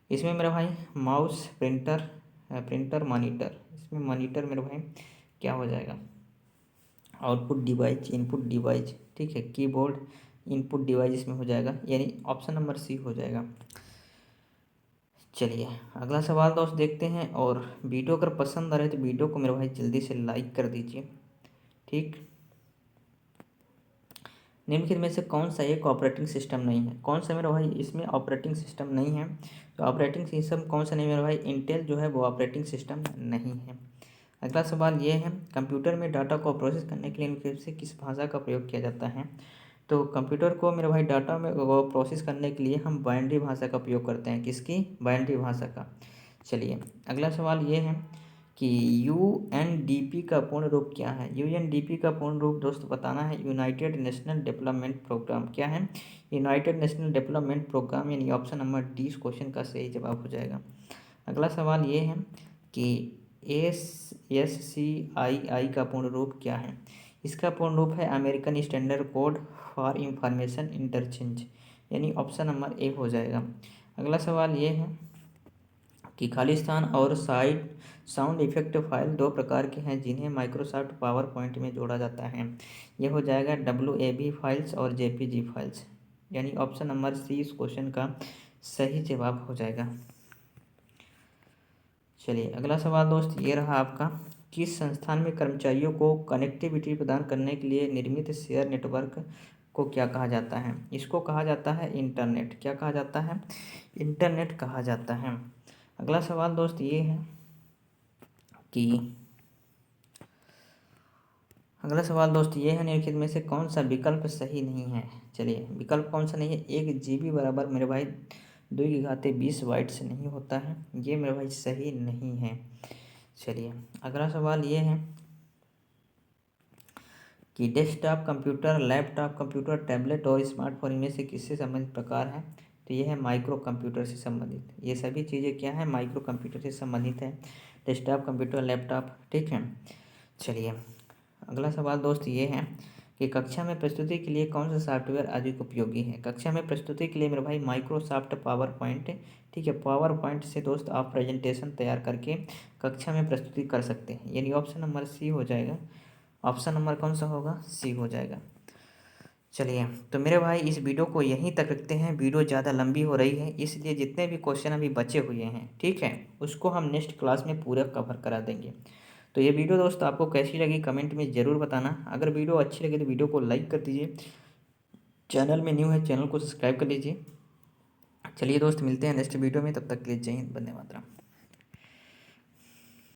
S2: इसमें मेरा भाई माउस, प्रिंटर मॉनिटर, इसमें मॉनिटर मेरे भाई क्या हो जाएगा? आउटपुट डिवाइस, इनपुट डिवाइस, ठीक है। कीबोर्ड इनपुट डिवाइस इसमें हो जाएगा, यानी ऑप्शन नंबर सी हो जाएगा। चलिए, अगला सवाल दोस्त देखते हैं, और वीडियो अगर पसंद आ रहे तो वीडियो को मेरे भाई जल्दी से लाइक कर दीजिए, ठीक। निम्नलिखित में से कौन सा एक ऑपरेटिंग सिस्टम नहीं है? कौन सा मेरा भाई इसमें ऑपरेटिंग सिस्टम नहीं है? तो ऑपरेटिंग सिस्टम कौन सा नहीं मेरा भाई? इंटेल जो है वो ऑपरेटिंग सिस्टम नहीं है। अगला सवाल ये है, कंप्यूटर में डाटा को प्रोसेस करने के लिए निम्नलिखित से किस भाषा का प्रयोग किया जाता है? तो कंप्यूटर को मेरे भाई डाटा में वो प्रोसेस करने के लिए हम बाइनरी भाषा का प्रयोग करते हैं। किसकी? बाइनरी भाषा का। चलिए, अगला सवाल ये है कि UNDP का पूर्ण रूप क्या है? UNDP का पूर्ण रूप दोस्त बताना है, यूनाइटेड नेशनल डेवलपमेंट प्रोग्राम। क्या है? यूनाइटेड नेशनल डेवलपमेंट प्रोग्राम, यानी ऑप्शन नंबर डी इस क्वेश्चन का सही जवाब हो जाएगा। अगला सवाल ये है कि SSCII का पूर्ण रूप क्या है? इसका पूर्ण रूप है American standard code for information interchange, यानी ऑप्शन नंबर ए हो जाएगा। अगला सवाल ये है कि खालिस्तान और साउंड इफेक्ट फाइल दो प्रकार के हैं जिन्हें माइक्रोसॉफ्ट पावर पॉइंट में जोड़ा जाता है। यह हो जाएगा WAV फाइल्स और JPG फाइल्स, यानी ऑप्शन नंबर सी इस क्वेश्चन का सही जवाब हो जाएगा। चलिए, अगला सवाल दोस्त ये रहा आपका, किस संस्थान में कर्मचारियों को कनेक्टिविटी प्रदान करने के लिए निर्मित शेयर नेटवर्क को क्या कहा जाता है? इसको कहा जाता है इंटरनेट। क्या कहा जाता है? इंटरनेट कहा जाता है। अगला सवाल दोस्त ये है कि निम्नलिखित में से कौन सा विकल्प सही नहीं है? चलिए, विकल्प कौन सा नहीं है? 1 GB बराबर मेरे भाई 2 बाइट से नहीं होता है, ये मेरे भाई सही नहीं है। चलिए, अगला सवाल ये है कि desktop computer, laptop computer, tablet और स्मार्टफोन इनमें से किससे संबंधित प्रकार है? तो ये है माइक्रो कंप्यूटर से संबंधित। ये सभी चीज़ें क्या है? माइक्रो कंप्यूटर से संबंधित है, डेस्कटॉप कंप्यूटर, लैपटॉप, ठीक है। चलिए, अगला सवाल दोस्त ये है कि कक्षा में प्रस्तुति के लिए कौन सा सॉफ्टवेयर अधिक उपयोगी है? कक्षा में प्रस्तुति के लिए मेरे भाई माइक्रोसॉफ्ट पावर पॉइंट, ठीक है। पावर पॉइंट से दोस्त आप प्रेजेंटेशन तैयार करके कक्षा में प्रस्तुति कर सकते हैं, यानी ऑप्शन नंबर सी हो जाएगा। ऑप्शन नंबर कौन सा होगा? सी हो जाएगा। चलिए, तो मेरे भाई इस वीडियो को यहीं तक रखते हैं, वीडियो ज़्यादा लंबी हो रही है, इसलिए जितने भी क्वेश्चन अभी बचे हुए हैं, ठीक है, उसको हम नेक्स्ट क्लास में पूरा कवर करा देंगे। तो ये वीडियो दोस्त आपको कैसी लगी कमेंट में ज़रूर बताना। अगर वीडियो अच्छी लगे तो वीडियो को लाइक कर दीजिए, चैनल में न्यू है चैनल को सब्सक्राइब कर लीजिए। चलिए दोस्त, मिलते हैं नेक्स्ट वीडियो में, तब तक के लिए जय हिंद, वंदे मातरम।